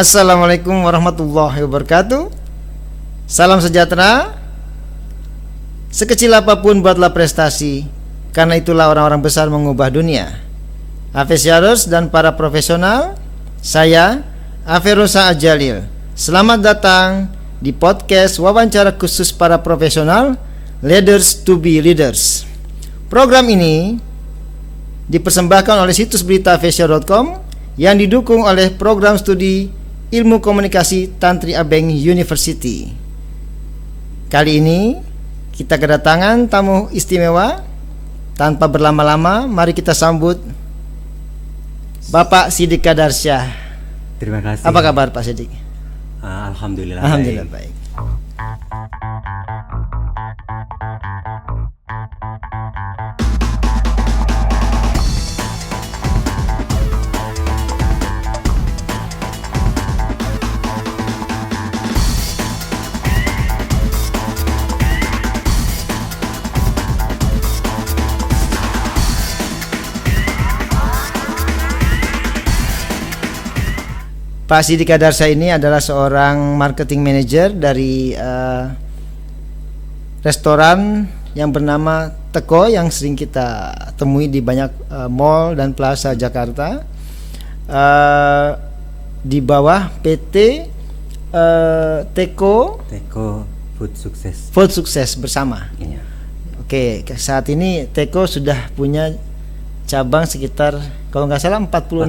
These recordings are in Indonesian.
Assalamualaikum warahmatullahi wabarakatuh. Salam sejahtera. Sekecil apapun buatlah prestasi, karena itulah orang-orang besar mengubah dunia. Afesiados dan para profesional, saya Aferosa Ajalil. Selamat datang di podcast wawancara khusus para profesional, Leaders to be Leaders. Program ini dipersembahkan oleh situs berita Afesia.com yang didukung oleh program studi Ilmu Komunikasi Tantri Abeng University. Kali ini kita kedatangan tamu istimewa. Tanpa berlama-lama, mari kita sambut Bapak Siddiq Kadarsyah. Terima kasih. Apa kabar Pak Siddiq? Alhamdulillah. Alhamdulillah baik. Pak Siddiq Kadarsyah ini adalah seorang marketing manager dari restoran yang bernama Teko yang sering kita temui di banyak mall dan plaza Jakarta, di bawah PT Teko Food Sukses bersama. Iya. Oke, saat ini Teko sudah punya cabang sekitar kalau nggak salah 46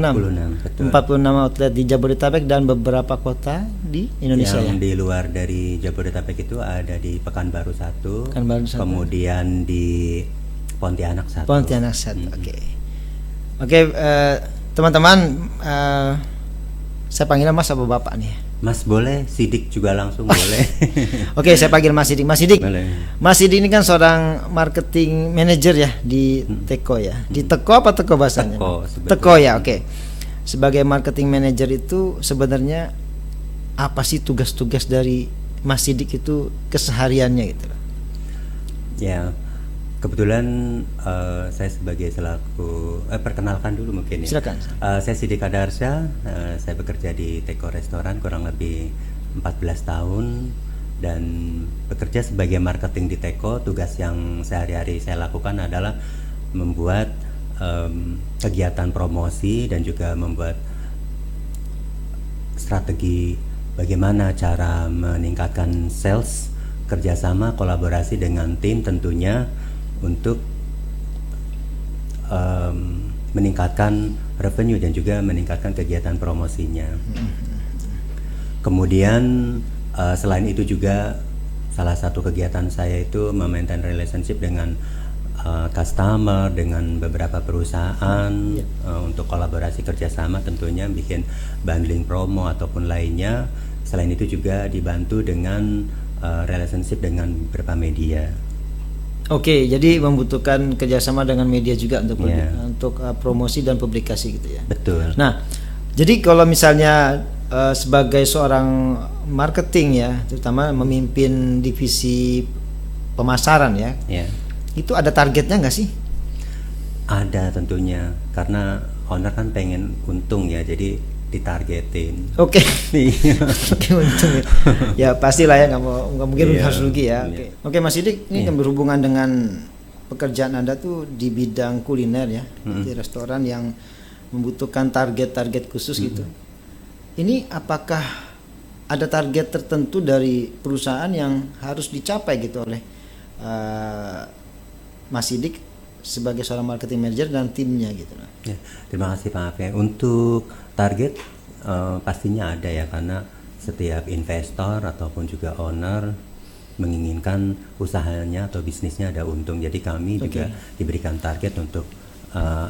outlet di Jabodetabek dan beberapa kota di Indonesia. Yang di luar dari Jabodetabek itu ada di Pekanbaru 1, kemudian di Pontianak 1. Oke, teman-teman, saya panggilnya Mas apa Bapak nih? Mas boleh, Siddiq juga langsung boleh. Oke, saya panggil Mas Siddiq. Mas Siddiq, Mas Siddiq ini kan seorang marketing manager ya di Teko ya. Di Teko apa Teko bahasanya? Teko ya, oke. Sebagai marketing manager itu sebenarnya apa sih tugas-tugas dari Mas Siddiq itu kesehariannya gitu? Ya, kebetulan saya sebagai selaku perkenalkan dulu mungkin ya. Silakan. Saya Siddiq Kadarsyah, saya bekerja di Teko Restoran kurang lebih 14 tahun dan bekerja sebagai marketing di Teko. Tugas yang sehari-hari saya lakukan adalah membuat kegiatan promosi dan juga membuat strategi bagaimana cara meningkatkan sales, kerjasama, kolaborasi dengan tim tentunya untuk meningkatkan revenue dan juga meningkatkan kegiatan promosinya. Kemudian selain itu juga salah satu kegiatan saya itu memaintain relationship dengan customer, dengan beberapa perusahaan untuk kolaborasi kerjasama, tentunya bikin bundling promo ataupun lainnya. Selain itu juga dibantu dengan relationship dengan beberapa media. Oke, jadi membutuhkan kerjasama dengan media juga untuk promosi dan publikasi gitu ya. Betul. Nah, jadi kalau misalnya sebagai seorang marketing ya, terutama memimpin divisi pemasaran ya, itu ada targetnya nggak sih? Ada tentunya, karena owner kan pengen untung ya, jadi ditargetin. Oke. Untung ya. Ya pastilah ya, nggak mungkin harus rugi ya. Oke, Mas Siddiq, ini kan berhubungan dengan pekerjaan Anda tuh di bidang kuliner ya, di restoran yang membutuhkan target-target khusus gitu. Ini apakah ada target tertentu dari perusahaan yang harus dicapai gitu oleh Mas Siddiq sebagai seorang marketing manager dan timnya gitu? Ya, terima kasih Pak Afe. Untuk target pastinya ada ya, karena setiap investor ataupun juga owner menginginkan usahanya atau bisnisnya ada untung. Jadi kami juga diberikan target untuk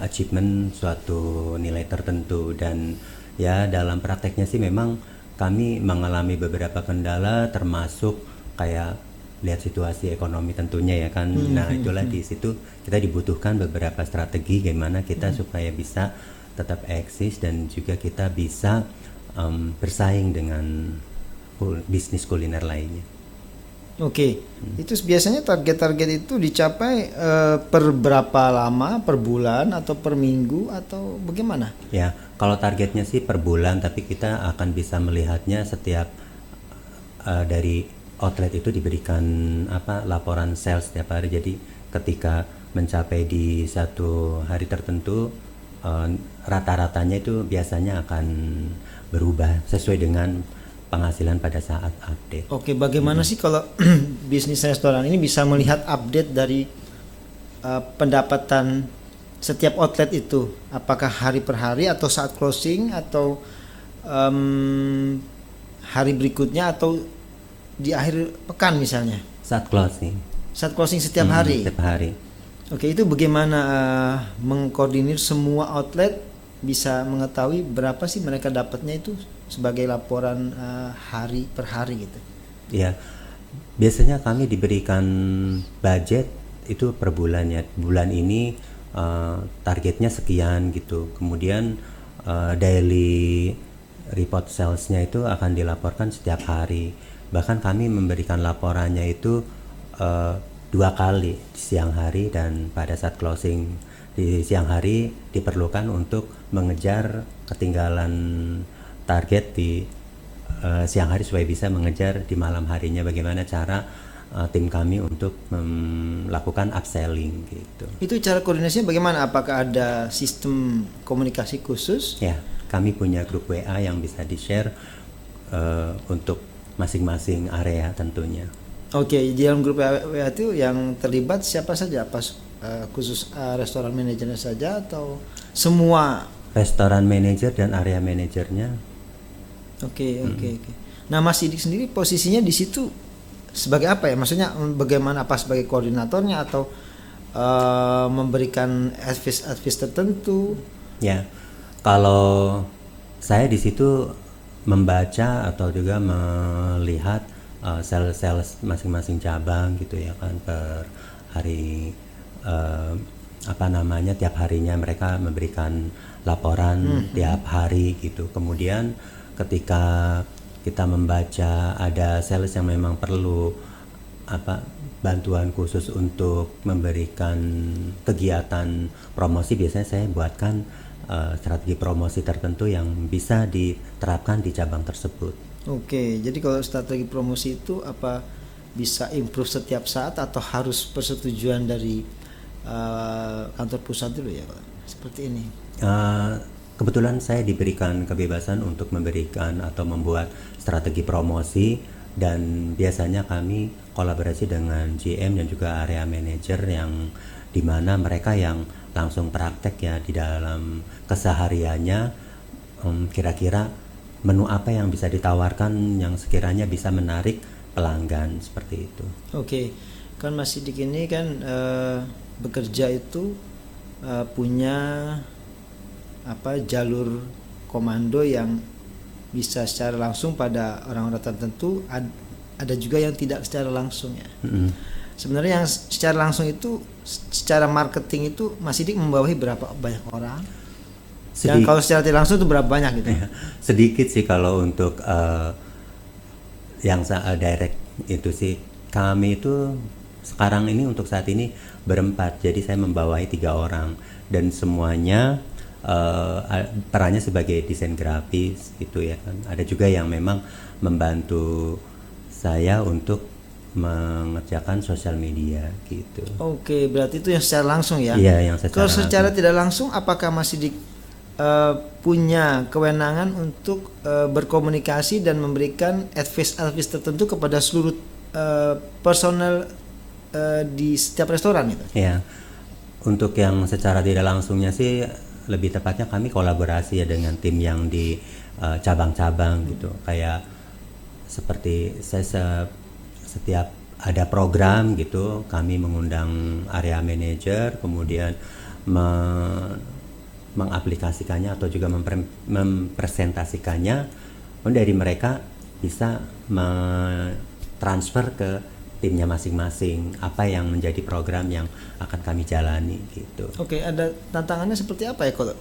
achievement suatu nilai tertentu, dan ya dalam prakteknya sih memang kami mengalami beberapa kendala, termasuk kayak lihat situasi ekonomi tentunya ya kan. Nah itulah di situ kita dibutuhkan beberapa strategi gimana kita supaya bisa tetap eksis dan juga kita bisa bersaing dengan bisnis kuliner lainnya. Oke, itu biasanya target-target itu dicapai per berapa lama, per bulan atau per minggu atau bagaimana? Ya, kalau targetnya sih per bulan, tapi kita akan bisa melihatnya setiap dari outlet itu diberikan laporan sales setiap hari. Jadi ketika mencapai di satu hari tertentu, rata-ratanya itu biasanya akan berubah sesuai dengan penghasilan pada saat update. Oke, bagaimana sih kalau bisnis restoran ini bisa melihat update dari pendapatan setiap outlet itu? Apakah hari per hari atau saat closing atau hari berikutnya atau di akhir pekan misalnya? Saat closing. Saat closing setiap hari? Setiap hari. Oke, itu bagaimana mengkoordinir semua outlet bisa mengetahui berapa sih mereka dapatnya itu sebagai laporan hari per hari gitu? Ya, biasanya kami diberikan budget itu per bulan ya. Bulan ini targetnya sekian gitu. Kemudian daily report salesnya itu akan dilaporkan setiap hari. Bahkan kami memberikan laporannya itu 2 kali, di siang hari dan pada saat closing. Di siang hari diperlukan untuk mengejar ketinggalan target di siang hari supaya bisa mengejar di malam harinya. Bagaimana cara tim kami untuk melakukan upselling gitu. Itu cara koordinasinya bagaimana? Apakah ada sistem komunikasi khusus? Ya, kami punya grup WA yang bisa di-share untuk masing-masing area tentunya. Oke, di dalam grup WA itu yang terlibat siapa saja? Apa khusus restoran manajernya saja atau semua? Restoran manajer dan area manajernya. Oke. Nah, Mas Sidik sendiri posisinya di situ sebagai apa ya? Maksudnya bagaimana, apa sebagai koordinatornya atau memberikan advice tertentu? Ya, kalau saya di situ membaca atau juga melihat sales masing-masing cabang gitu ya kan, per hari tiap harinya mereka memberikan laporan tiap hari gitu. Kemudian ketika kita membaca ada sales yang memang perlu bantuan khusus untuk memberikan kegiatan promosi, biasanya saya buatkan strategi promosi tertentu yang bisa diterapkan di cabang tersebut. Oke, jadi kalau strategi promosi itu apa bisa improve setiap saat atau harus persetujuan dari kantor pusat dulu ya Pak? Seperti ini. Kebetulan saya diberikan kebebasan untuk memberikan atau membuat strategi promosi, dan biasanya kami kolaborasi dengan GM dan juga area manager yang dimana mereka yang langsung praktek ya di dalam kesehariannya, kira-kira menu apa yang bisa ditawarkan yang sekiranya bisa menarik pelanggan, seperti itu. Oke, kan Mas Sidik ini kan bekerja itu punya jalur komando yang bisa secara langsung pada orang-orang tertentu, ada juga yang tidak secara langsung ya. Sebenarnya yang secara langsung itu, secara marketing itu Mas Sidik membawahi berapa banyak orang? Dan kalau secara tidak langsung itu berapa banyak gitu? Sedikit sih kalau untuk yang direct itu sih. Kami itu sekarang ini untuk saat ini berempat, jadi saya membawahi 3 orang dan semuanya perannya sebagai desain grafis gitu ya kan. Ada juga yang memang membantu saya untuk mengerjakan sosial media gitu. Oke, berarti itu yang secara langsung ya? Iya, yang secara Kalau secara tidak langsung, apakah Mas Sidik punya kewenangan untuk berkomunikasi dan memberikan advice tertentu kepada seluruh personel di setiap restoran itu? Ya, untuk yang secara tidak langsungnya sih lebih tepatnya kami kolaborasi ya dengan tim yang di cabang-cabang gitu. Kayak seperti saya setiap ada program gitu, kami mengundang area manager, kemudian mengaplikasikannya atau juga mempresentasikannya, dari mereka bisa transfer ke timnya masing-masing apa yang menjadi program yang akan kami jalani gitu. Oke, ada tantangannya seperti apa ya kalau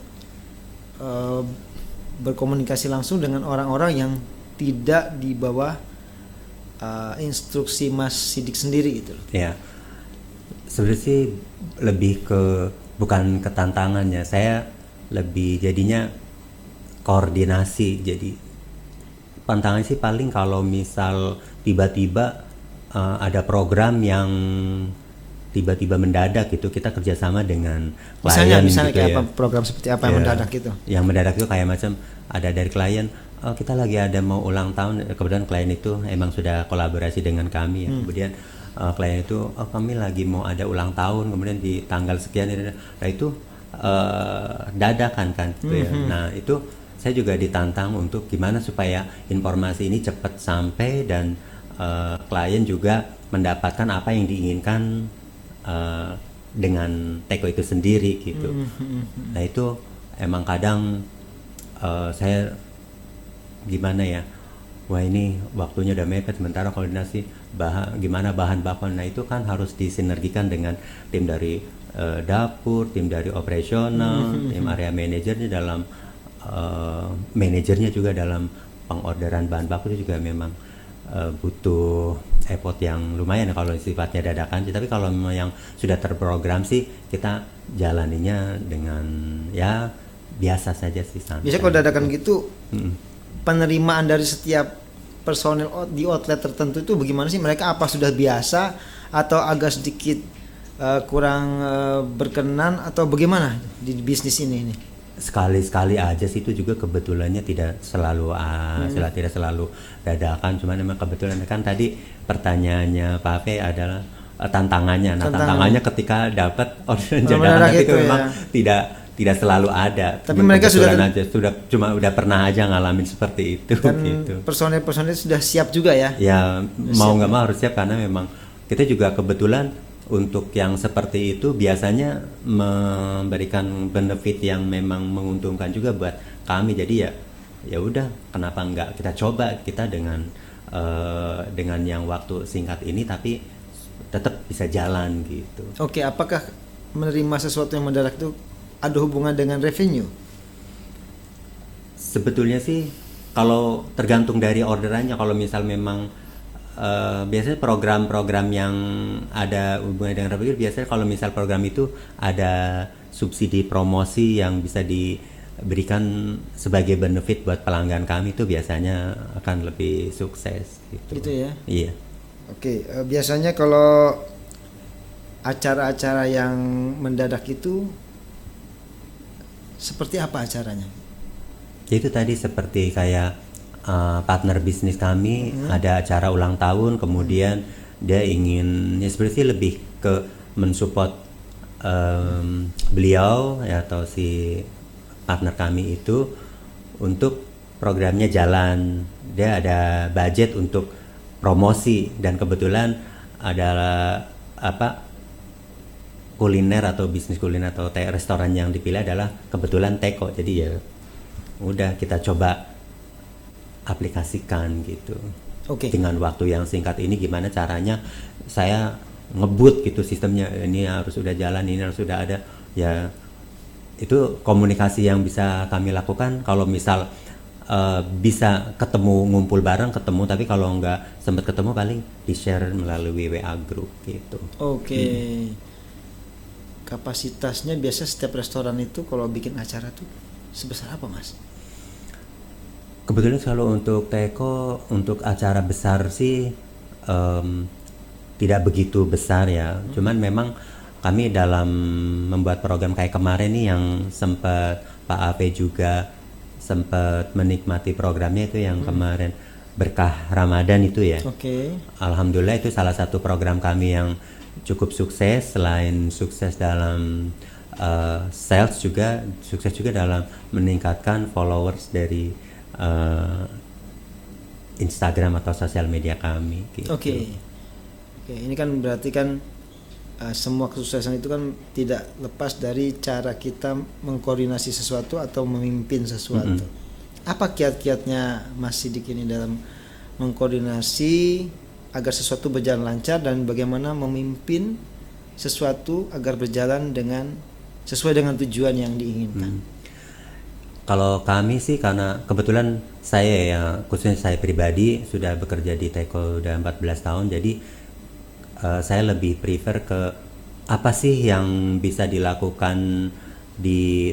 berkomunikasi langsung dengan orang-orang yang tidak di bawah instruksi Mas Sidik sendiri gitu loh. Ya, sebenarnya sih lebih ke bukan ke tantangannya, saya lebih jadinya koordinasi. Jadi tantangan sih paling kalau misal tiba-tiba ada program yang tiba-tiba mendadak gitu, kita kerjasama dengan klien Misalnya gitu kayak ya. apa, program seperti apa yang Ya, mendadak gitu. Yang mendadak itu kayak macam ada dari klien, "Oh, kita lagi ada mau ulang tahun." Kemudian klien itu emang sudah kolaborasi dengan kami ya. Kemudian klien itu, "Oh, kami lagi mau ada ulang tahun, kemudian di tanggal sekian." Nah itu dadakan kan gitu ya. Nah itu saya juga ditantang untuk gimana supaya informasi ini cepat sampai dan klien juga mendapatkan apa yang diinginkan dengan Teko itu sendiri gitu. Nah itu emang kadang saya gimana ya, wah ini waktunya udah mepet, sementara koordinasi gimana bahan baku. Nah itu kan harus disinergikan dengan tim dari dapur, tim dari operasional, tim area manajernya dalam manajernya juga dalam pengorderan bahan baku itu juga memang butuh effort yang lumayan kalau sifatnya dadakan. Tapi kalau memang yang sudah terprogram sih kita jalaninya dengan ya biasa saja sih, santai. Biasanya kalau dadakan gitu, penerimaan dari setiap personel di outlet tertentu itu bagaimana sih? Mereka apa sudah biasa atau agak sedikit kurang berkenan atau bagaimana di bisnis ini? Sekali-sekali aja sih, itu juga kebetulannya tidak selalu tidak selalu dadakan, cuman memang kebetulan kan tadi pertanyaannya Pak Ave adalah tantangannya. Nah, tantangannya ketika dapat orderan dadakan itu memang tidak selalu ada. Tapi mereka udah pernah aja ngalamin seperti itu kan gitu. Personel sudah siap juga ya. Ya mau nggak mau harus siap, karena memang kita juga kebetulan untuk yang seperti itu biasanya memberikan benefit yang memang menguntungkan juga buat kami. Jadi ya udah, kenapa enggak kita coba kita dengan yang waktu singkat ini tapi tetap bisa jalan gitu. Oke, apakah menerima sesuatu yang mendadak itu ada hubungan dengan revenue? Sebetulnya sih kalau tergantung dari orderannya. Kalau misal memang biasanya program-program yang ada hubungannya dengan revenue, biasanya kalau misal program itu ada subsidi promosi yang bisa diberikan sebagai benefit buat pelanggan kami, itu biasanya akan lebih sukses gitu. Gitu ya? Iya. Oke, biasanya kalau acara-acara yang mendadak itu seperti apa acaranya? Itu tadi seperti kayak partner bisnis kami ada acara ulang tahun, kemudian dia ingin, ya sebenarnya lebih ke mensupport beliau ya, atau si partner kami itu untuk programnya jalan. Dia ada budget untuk promosi, dan kebetulan adalah kuliner atau bisnis kuliner atau restoran yang dipilih adalah kebetulan Teko. Jadi ya udah kita coba aplikasikan gitu. Dengan waktu yang singkat ini gimana caranya saya ngebut gitu sistemnya, ini harus sudah jalan, ini harus sudah ada. Ya itu komunikasi yang bisa kami lakukan. Kalau misal bisa ketemu, ngumpul bareng ketemu, tapi kalau nggak sempat ketemu paling di share melalui WA group gitu. Kapasitasnya biasa setiap restoran itu kalau bikin acara tuh sebesar apa, Mas? Kebetulan kalau untuk Teko, untuk acara besar sih tidak begitu besar ya. Cuman memang kami dalam membuat program kayak kemarin nih, yang sempat Pak Ave juga sempat menikmati programnya itu yang kemarin Berkah Ramadan itu ya. Alhamdulillah itu salah satu program kami yang cukup sukses. Selain sukses dalam sales, juga sukses juga dalam meningkatkan followers dari Instagram atau sosial media kami gitu. Oke, ini kan berarti kan semua kesuksesan itu kan tidak lepas dari cara kita mengkoordinasi sesuatu atau memimpin sesuatu. Apa kiat-kiatnya Mas Sidik ini dalam mengkoordinasi agar sesuatu berjalan lancar, dan bagaimana memimpin sesuatu agar berjalan sesuai dengan tujuan yang diinginkan? Kalau kami sih karena kebetulan saya ya, khususnya saya pribadi sudah bekerja di Teko udah 14 tahun, jadi saya lebih prefer ke apa sih yang bisa dilakukan di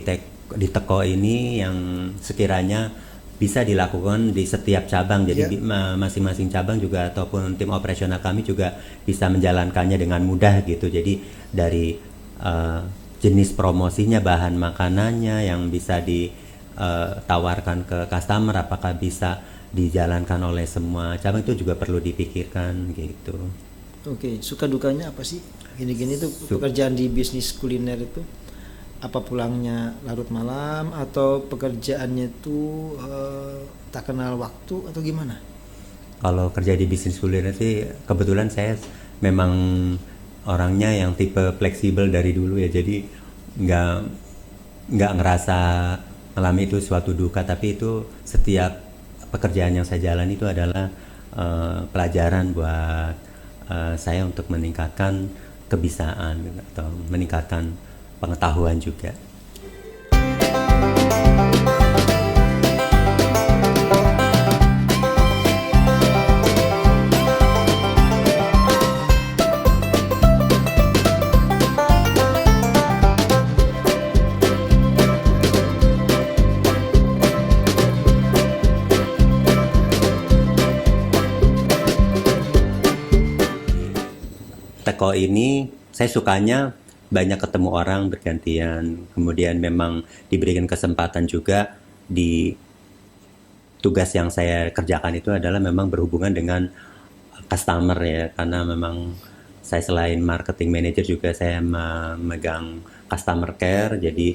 Teko ini yang sekiranya bisa dilakukan di setiap cabang. Jadi masing-masing cabang juga ataupun tim operasional kami juga bisa menjalankannya dengan mudah gitu. Jadi dari jenis promosinya, bahan makanannya yang bisa ditawarkan ke customer, apakah bisa dijalankan oleh semua cabang, itu juga perlu dipikirkan gitu. Oke, suka dukanya apa sih? Gini-gini tuh pekerjaan di bisnis kuliner itu, apa pulangnya larut malam atau pekerjaannya tuh tak kenal waktu atau gimana? Kalau kerja di bisnis kuliner sih kebetulan saya memang orangnya yang tipe fleksibel dari dulu ya, jadi nggak ngerasa ngalami itu suatu duka, tapi itu setiap pekerjaan yang saya jalani itu adalah pelajaran buat saya untuk meningkatkan kebisaan atau meningkatkan pengetahuan juga. Teko ini saya sukanya banyak ketemu orang bergantian, kemudian memang diberikan kesempatan juga di tugas yang saya kerjakan itu adalah memang berhubungan dengan customer ya, karena memang saya selain marketing manager juga saya memegang customer care, jadi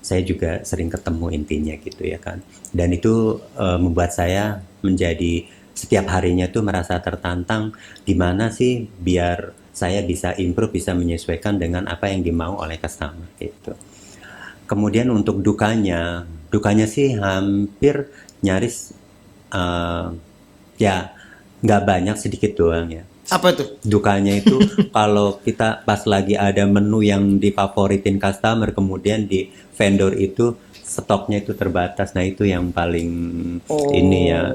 saya juga sering ketemu intinya gitu ya kan, dan itu membuat saya menjadi setiap harinya tuh merasa tertantang, gimana sih biar saya bisa improve, bisa menyesuaikan dengan apa yang dimau oleh customer gitu. Kemudian untuk dukanya sih hampir nyaris ya nggak banyak, sedikit doang ya. Apa tuh? Dukanya itu kalau kita pas lagi ada menu yang difavoritin customer, kemudian di vendor itu stoknya itu terbatas. Nah itu yang paling ini ya,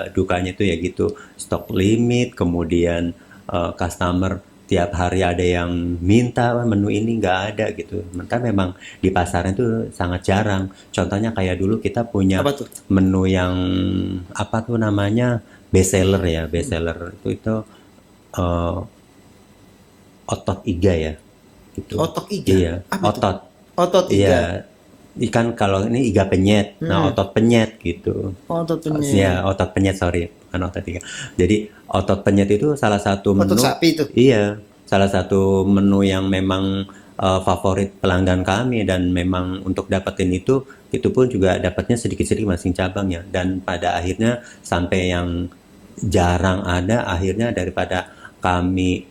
dukanya itu ya gitu, stok limit, kemudian customer tiap hari ada yang minta menu ini nggak ada gitu. Mentah memang di pasaran itu sangat jarang. Contohnya kayak dulu kita punya menu yang apa tuh namanya, best seller ya, best seller itu otot iga ya gitu. Otot iga? Iya, otot iga. Iya. Ikan kalau ini iga penyet, nah otot penyet gitu. Otot penyet. Ya, otot penyet, sorry, bukan otot iga. Jadi otot penyet itu salah satu menu. Otot sapi itu. Iya, salah satu menu yang memang favorit pelanggan kami, dan memang untuk dapetin itu pun juga dapatnya sedikit-sedikit masing cabang ya. Dan pada akhirnya sampai yang jarang ada, akhirnya daripada kami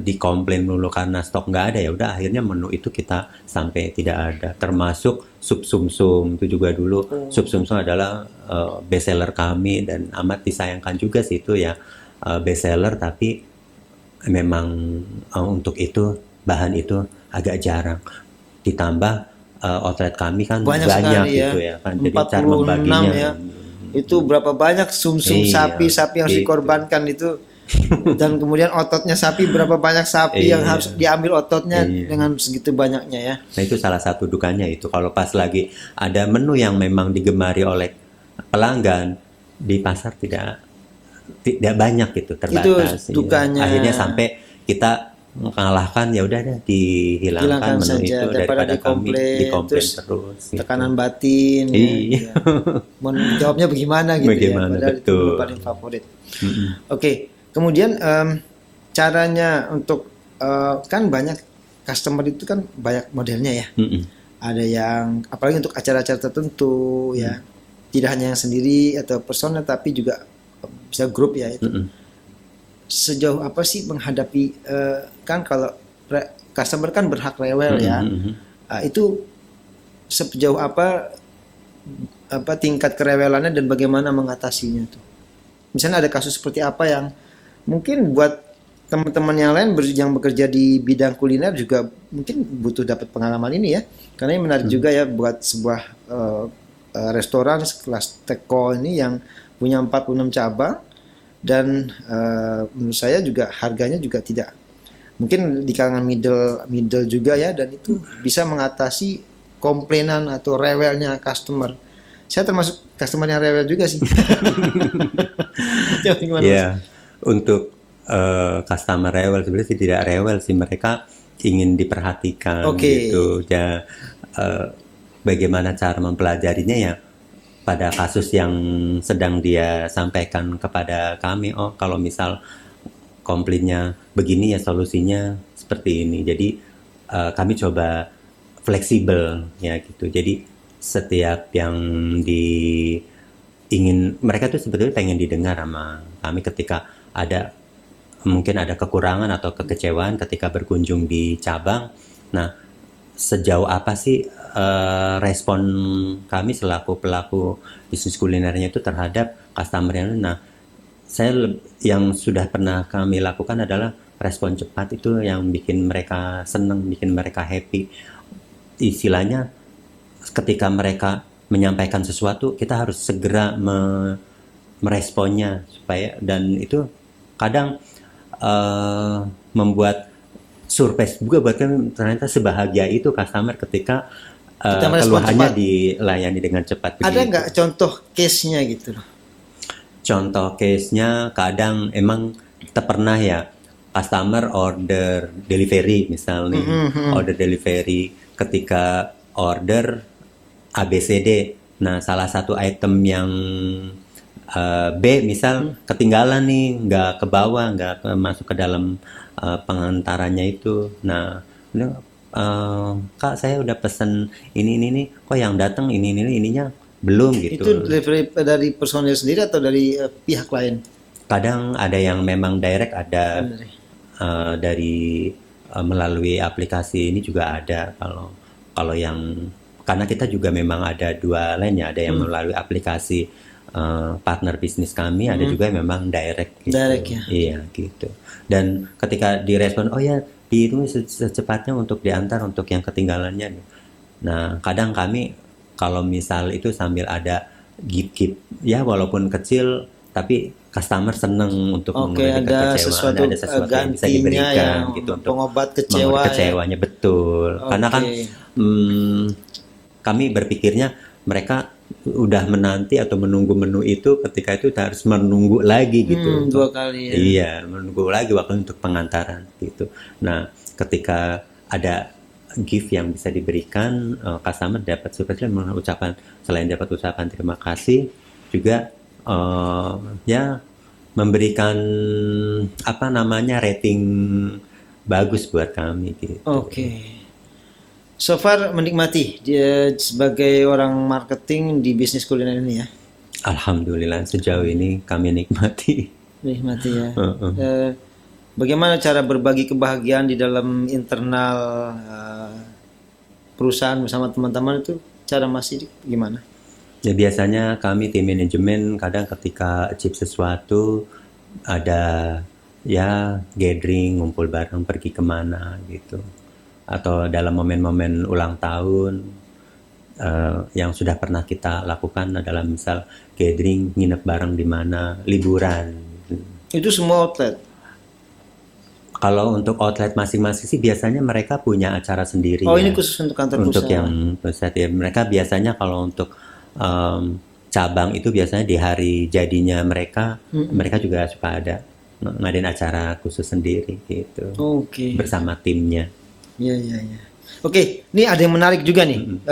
dikomplain dulu karena stok nggak ada, ya udah akhirnya menu itu kita sampai tidak ada. Termasuk sup sumsum itu juga dulu. Sup sumsum adalah best seller kami dan amat disayangkan juga sih itu ya, best seller, tapi memang untuk itu bahan itu agak jarang. Ditambah outlet kami kan banyak gitu ya kan, jadi cara membaginya ya. Itu berapa banyak sumsum sapi yang harus dikorbankan itu. Dan kemudian ototnya sapi, berapa banyak sapi yang harus diambil ototnya dengan segitu banyaknya ya. Nah itu salah satu dukanya itu, kalau pas lagi ada menu yang memang digemari oleh pelanggan di pasar tidak banyak gitu, terbatas. Itu dukanya. Akhirnya sampai kita mengalahkan, ya udah deh dihilangkan menu saja, itu daripada kami dikomplain terus. Tekanan batin. Iya. Ya. Jawabnya bagaimana gitu bagaimana, ya. Padahal betul. itu paling favorit. Oke. Kemudian caranya untuk kan banyak customer itu kan banyak modelnya ya. Ada yang apalagi untuk acara-acara tertentu ya, tidak hanya yang sendiri atau personal, tapi juga bisa grup ya itu. Sejauh apa sih menghadapi kan kalau customer kan berhak rewel ya. Itu sejauh apa tingkat kerewelannya dan bagaimana mengatasinya tuh. Misalnya ada kasus seperti apa yang mungkin buat teman-teman yang lain yang bekerja di bidang kuliner juga mungkin butuh dapat pengalaman ini ya, karena ini menarik juga ya buat sebuah restoran sekelas Teko ini yang punya 46 cabang dan menurut saya juga harganya juga tidak mungkin di kalangan middle juga ya, dan itu bisa mengatasi komplainan atau rewelnya customer. Saya termasuk customer yang rewel juga sih. Jadi gimana, Mas? Ya, untuk customer rewel sebenarnya sih tidak rewel sih, mereka ingin diperhatikan Oke. gitu. Ya, bagaimana cara mempelajarinya ya pada kasus yang sedang dia sampaikan kepada kami. Oh, kalau misal komplainnya begini ya solusinya seperti ini. Jadi kami coba fleksibel ya gitu. Jadi setiap yang mereka tuh sebetulnya pengen didengar sama kami ketika mungkin ada kekurangan atau kekecewaan ketika berkunjung di cabang. Nah, sejauh apa sih respon kami selaku pelaku bisnis kulinernya itu terhadap customer-nya? Nah, yang sudah pernah kami lakukan adalah respon cepat, itu yang bikin mereka senang, bikin mereka happy. Istilahnya ketika mereka menyampaikan sesuatu, kita harus segera meresponnya supaya, dan itu kadang membuat surprise juga buat kami, ternyata sebahagia itu customer ketika Kita merespon keluhannya cepat. dilayani dengan cepat Ada begitu. nggak contoh case-nya gitu loh? Contoh case-nya kadang emang kita pernah ya customer order delivery misal nih, order delivery ketika order ABCD. Nah, salah satu item yang B misal ketinggalan nih, nggak ke bawah, masuk ke dalam pengantarannya itu. Nah, Kak saya udah pesen ini, kok yang datang ininya belum gitu. Itu delivery dari personil sendiri atau dari pihak lain? Kadang ada yang memang direct, ada dari melalui aplikasi ini juga ada. Kalau yang, karena kita juga memang ada dua lainnya, ada yang melalui aplikasi partner bisnis kami, ada juga yang memang direct gitu. Direct ya. Iya gitu. Dan ketika direspon, oh ya dihitung secepatnya untuk diantar untuk yang ketinggalannya. Nah, kadang kami kalau misal itu sambil ada gift ya walaupun kecil, tapi customer seneng untuk Oke, mengurangi ada kekecewaan, sesuatu, ada sesuatu yang bisa gantinya diberikan yang gitu untuk pengobat mengurangi kecewa ya. kecewanya, betul. Karena kan Oke. kami berpikirnya mereka udah menanti atau menunggu menu itu, ketika itu harus menunggu lagi gitu Dua kali ya. iya, menunggu lagi waktu untuk pengantaran gitu. Nah, ketika ada gift yang bisa diberikan, customer dapat surprise, mengucapkan, selain dapat ucapan terima kasih juga ya memberikan apa namanya rating bagus buat kami gitu. Oke. So far menikmati dia sebagai orang marketing di bisnis kuliner ini ya. Alhamdulillah sejauh ini kami nikmati. Menikmati ya. Bagaimana cara berbagi kebahagiaan di dalam internal perusahaan bersama teman-teman itu, cara Mas Sidik gimana? Ya biasanya kami tim manajemen kadang ketika achieve sesuatu ada ya gathering, ngumpul bareng, pergi kemana gitu. Atau dalam momen-momen ulang tahun yang sudah pernah kita lakukan adalah misal gathering, nginep bareng di mana, liburan. Itu semua outlet. Kalau untuk outlet masing-masing sih biasanya mereka punya acara sendiri. Oh, ya. ini khusus untuk kantor Untuk perusahaan. yang pusat ya, mereka biasanya kalau untuk cabang itu biasanya di hari jadinya mereka, mereka juga suka ada ngadain acara khusus sendiri gitu. Oke. Bersama timnya. Ya. Oke, ini ada yang menarik juga nih.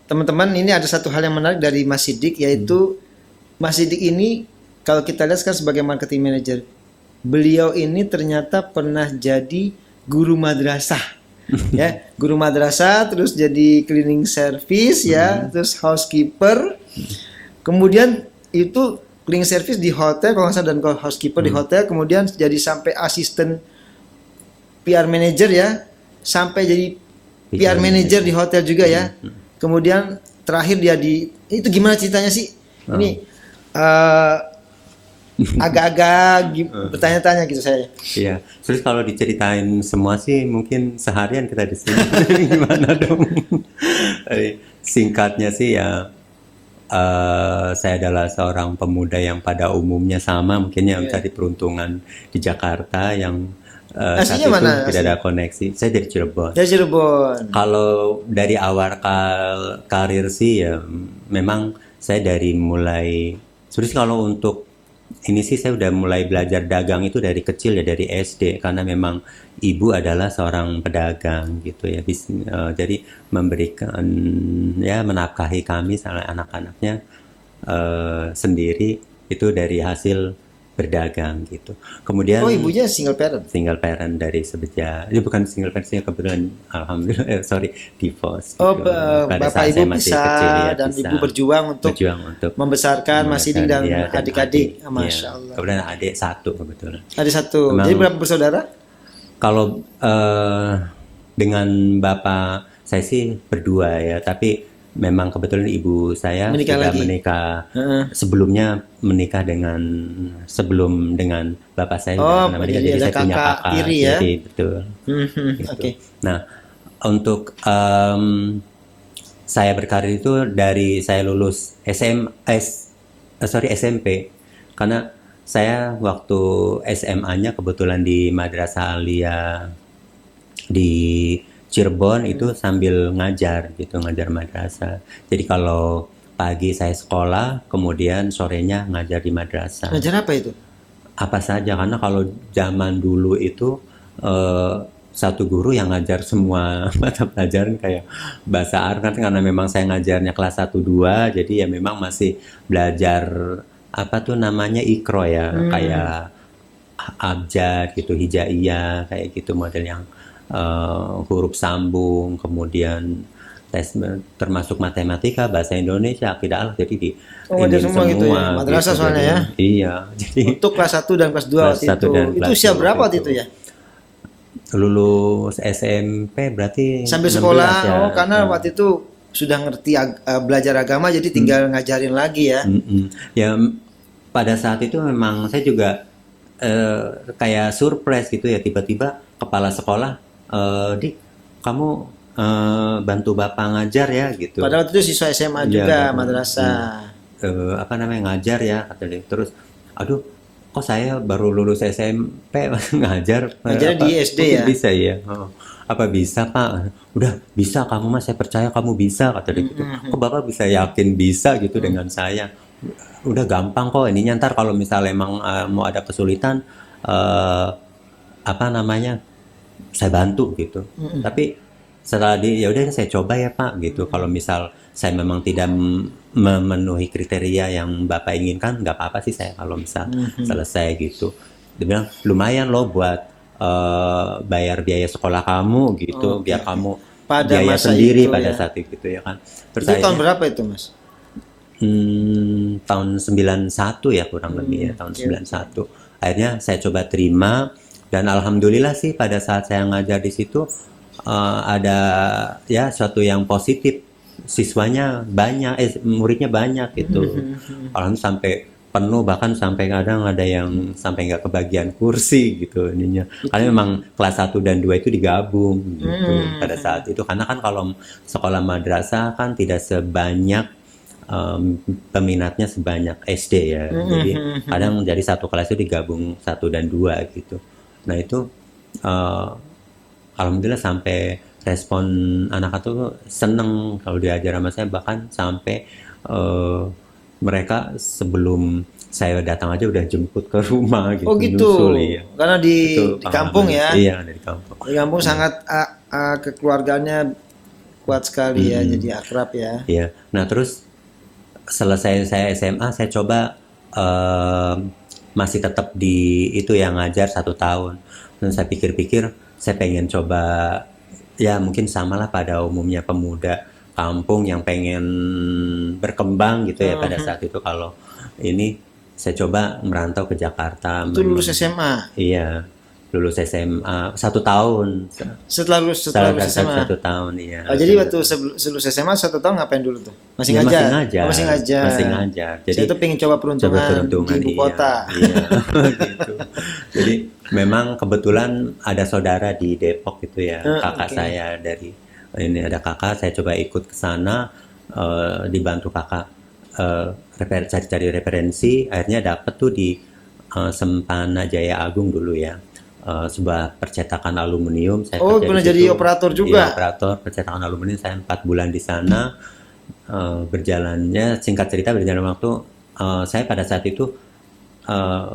Teman-teman, ini ada satu hal yang menarik dari Mas Sidik, yaitu Mas Sidik ini kalau kita lihat kan sebagai marketing manager, beliau ini ternyata pernah jadi guru madrasah. Ya, guru madrasah, terus jadi cleaning service ya, terus housekeeper. Kemudian itu cleaning service di hotel kalau nggak salah, dan housekeeper di hotel, kemudian jadi sampai asisten PR manager ya, sampai jadi PR manager di hotel juga ya. Kemudian terakhir dia itu gimana ceritanya sih? Ini agak-agak bertanya-tanya gitu saya. Iya, terus kalau diceritain semua sih mungkin seharian kita di sini. Gimana dong? Singkatnya sih ya, saya adalah seorang pemuda yang pada umumnya sama, mungkin yang Iya. mencari peruntungan di Jakarta yang saat Aslinya itu mana? tidak ada koneksi. Saya dari Cirebon. Dari Cirebon. Kalau dari awal karir sih ya memang saya dari mulai sebenarnya kalau untuk ini sih saya udah mulai belajar dagang itu dari kecil ya dari SD karena memang ibu adalah seorang pedagang gitu ya jadi memberikan ya menafkahi kami sama anak-anaknya sendiri itu dari hasil berdagang gitu. Kemudian Oh, ibunya single parent. single parent dari sejak ya bukan single parent sih kebetulan alhamdulillah sorry divorce Oh, gitu. Pada bapak saat ibu saya masih pisah kecil ya dan pisah. ibu berjuang untuk Untuk membesarkan Mas Sidik dan ya, dan adik-adik. adik. Masya Ya, Allah. kemudian adik satu kebetulan. Ada satu. Memang- Jadi berapa bersaudara? Kalau dengan bapak saya sih berdua ya, tapi memang kebetulan ibu saya Menikah sudah lagi? menikah Heeh. sebelumnya menikah sebelum dengan bapak saya Oh, sudah menikah, jadi ada saya punya kakak kakak tiri ya? tiri, betul. Gitu. Oke. Nah, untuk saya berkarir itu dari saya lulus SMP karena saya waktu SMA-nya kebetulan di Madrasah Aliyah di Cirebon itu sambil ngajar gitu, ngajar madrasah. Jadi kalau pagi saya sekolah, kemudian sorenya ngajar di madrasah. Ngajar apa itu? Apa saja karena kalau zaman dulu itu satu guru yang ngajar semua mata pelajaran kayak bahasa Arab kan karena memang saya ngajarnya kelas 1 2 jadi ya memang masih belajar apa tuh namanya ikro ya kayak abjad gitu hijaiyah kayak gitu model yang huruf sambung kemudian tes termasuk matematika bahasa Indonesia akidah Allah jadi di ngajar semua gitu ya? Madrasah gitu. soalnya ya? Iya jadi Untuk kelas 1 dan kelas 2 Kelas waktu 1 itu. dan Itu kelas usia 2 berapa waktu waktu itu ya? lulus SMP berarti Sambil 16 sekolah. ya. Oh, karena waktu itu sudah ngerti belajar agama jadi tinggal ngajarin lagi ya. Ya pada saat itu memang saya juga kayak surprise gitu ya tiba-tiba kepala sekolah Dik kamu bantu bapak ngajar ya gitu. Pada waktu itu siswa SMA Iya, juga Bapak. madrasah. Apa namanya ngajar ya kata dia. Terus aduh kok saya baru lulus SMP ngajar Ngajarnya di SD mungkin ya? bisa ya. Apa bisa Pak? Udah bisa kamu mas saya percaya kamu bisa kata dia gitu. Kok bapak bisa yakin bisa gitu dengan saya? Udah gampang kok ininya ntar kalau misalnya emang mau ada kesulitan apa namanya saya bantu gitu. Tapi setelah ya udah saya coba ya Pak gitu. Kalau misal saya memang tidak memenuhi kriteria yang Bapak inginkan, nggak apa-apa sih saya kalau misal selesai gitu. Dia bilang lumayan loh buat bayar biaya sekolah kamu gitu, biar kamu Pada biaya masa sendiri itu pada ya. saat itu gitu ya kan. Terus Itu tahun akhirnya, berapa itu, Mas? tahun 91 ya kurang lebih ya tahun 91. Akhirnya saya coba terima dan alhamdulillah sih pada saat saya ngajar di situ ada ya suatu yang positif siswanya banyak muridnya banyak gitu. Alhamdulillah sampai penuh bahkan sampai kadang ada yang sampai nggak kebagian kursi gitu ininya. Karena memang kelas 1 dan 2 itu digabung gitu pada saat itu karena kan kalau sekolah madrasah kan tidak sebanyak peminatnya sebanyak SD ya. Jadi kadang jadi satu kelas itu digabung 1 dan 2 gitu. Nah itu alhamdulillah sampai respon anak itu seneng kalau diajar sama saya bahkan sampai mereka sebelum saya datang aja udah jemput ke rumah gitu. Oh gitu. Nyusul, iya. Karena di Itu kampung ya. pengalaman. Iya dari kampung. Di kampung sangat kekeluargaannya kuat sekali ya, jadi akrab ya. Iya. Nah terus selesai saya SMA saya coba masih tetap di itu yang ngajar 1 tahun. Dan saya pikir-pikir saya pengen coba ya mungkin samalah pada umumnya pemuda kampung yang pengen berkembang gitu ya pada saat itu kalau ini saya coba merantau ke Jakarta. Itu lulus SMA. Iya. lulus SMA 1 tahun. Setelah lulus SMA. 1 tahun, iya. Jadi waktu lulus SMA 1 tahun ngapain dulu tuh? Masih Ya, ngajar. masih ngajar. Oh, masih ngajar. Masih ngajar. Jadi saya tuh pengen coba peruntungan di ibu iya, kota. iya. Gitu. Jadi memang kebetulan ada saudara di Depok gitu ya, kakak oke. saya dari ini ada kakak, saya coba ikut ke sana, dibantu kakak cari-cari referensi, akhirnya dapet tuh di Sempana Jaya Agung dulu ya. Sebuah percetakan aluminium. Saya Oh, kerja di pernah situ. jadi operator Iya, juga. operator percetakan aluminium. Saya 4 bulan di sana. Berjalannya singkat cerita, berjalan waktu, saya pada saat itu eh,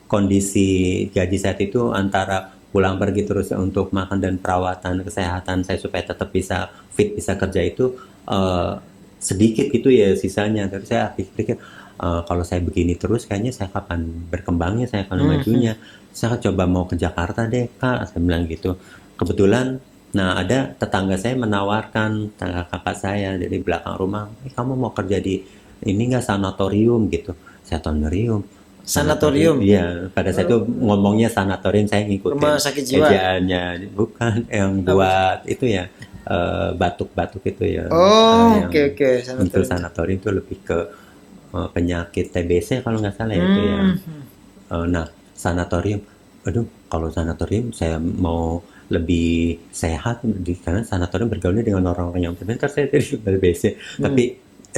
kondisi gaji saat itu antara pulang pergi terus untuk makan dan perawatan kesehatan saya supaya tetap bisa fit, bisa kerja itu eh, sedikit gitu ya sisanya. Terus saya pikir kalau saya begini terus kayaknya saya kapan berkembangnya, saya akan majunya. Saya coba mau ke Jakarta deh kak, saya bilang gitu. Kebetulan, nah ada tetangga saya menawarkan, tetangga kakak saya dari belakang rumah, kamu mau kerja di ini nggak sanatorium gitu. Sanatorium. Sanatorium. Iya, pada saat itu ngomongnya sanatorium, saya ngikutin Rumah sakit jiwa. ejaannya, bukan yang buat itu ya, batuk-batuk itu ya. Oh, Yang oke, untuk sanatorium. sanatorium itu lebih ke penyakit TBC kalau nggak salah itu ya. Nah, sanatorium, aduh, kalau sanatorium saya mau lebih sehat, karena sanatorium bergaulnya dengan orang-orang yang pintar, saya dari TBC. Tapi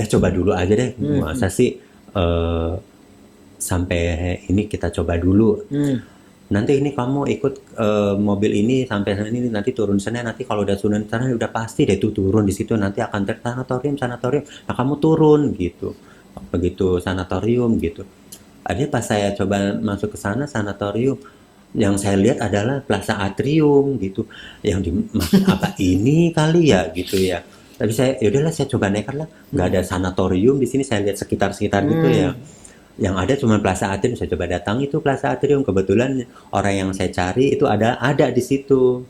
coba dulu aja deh, masa sih sampai ini kita coba dulu. Nanti ini kamu ikut mobil ini sampai sana ini, nanti turun sana, nanti kalau udah turun sana udah pasti deh tuh turun di situ, nanti akan sanatorium. Nah kamu turun gitu. Begitu sanatorium gitu. Akhirnya pas saya coba masuk ke sana sanatorium, yang saya lihat adalah Plaza Atrium gitu. Yang di apa ini kali ya gitu ya. Tapi saya yaudahlah, saya coba nekat lah. Nggak ada sanatorium di sini, saya lihat sekitar-sekitar gitu ya. Yang ada cuma Plaza Atrium. Saya coba datang itu Plaza Atrium, kebetulan orang yang saya cari itu ada di situ.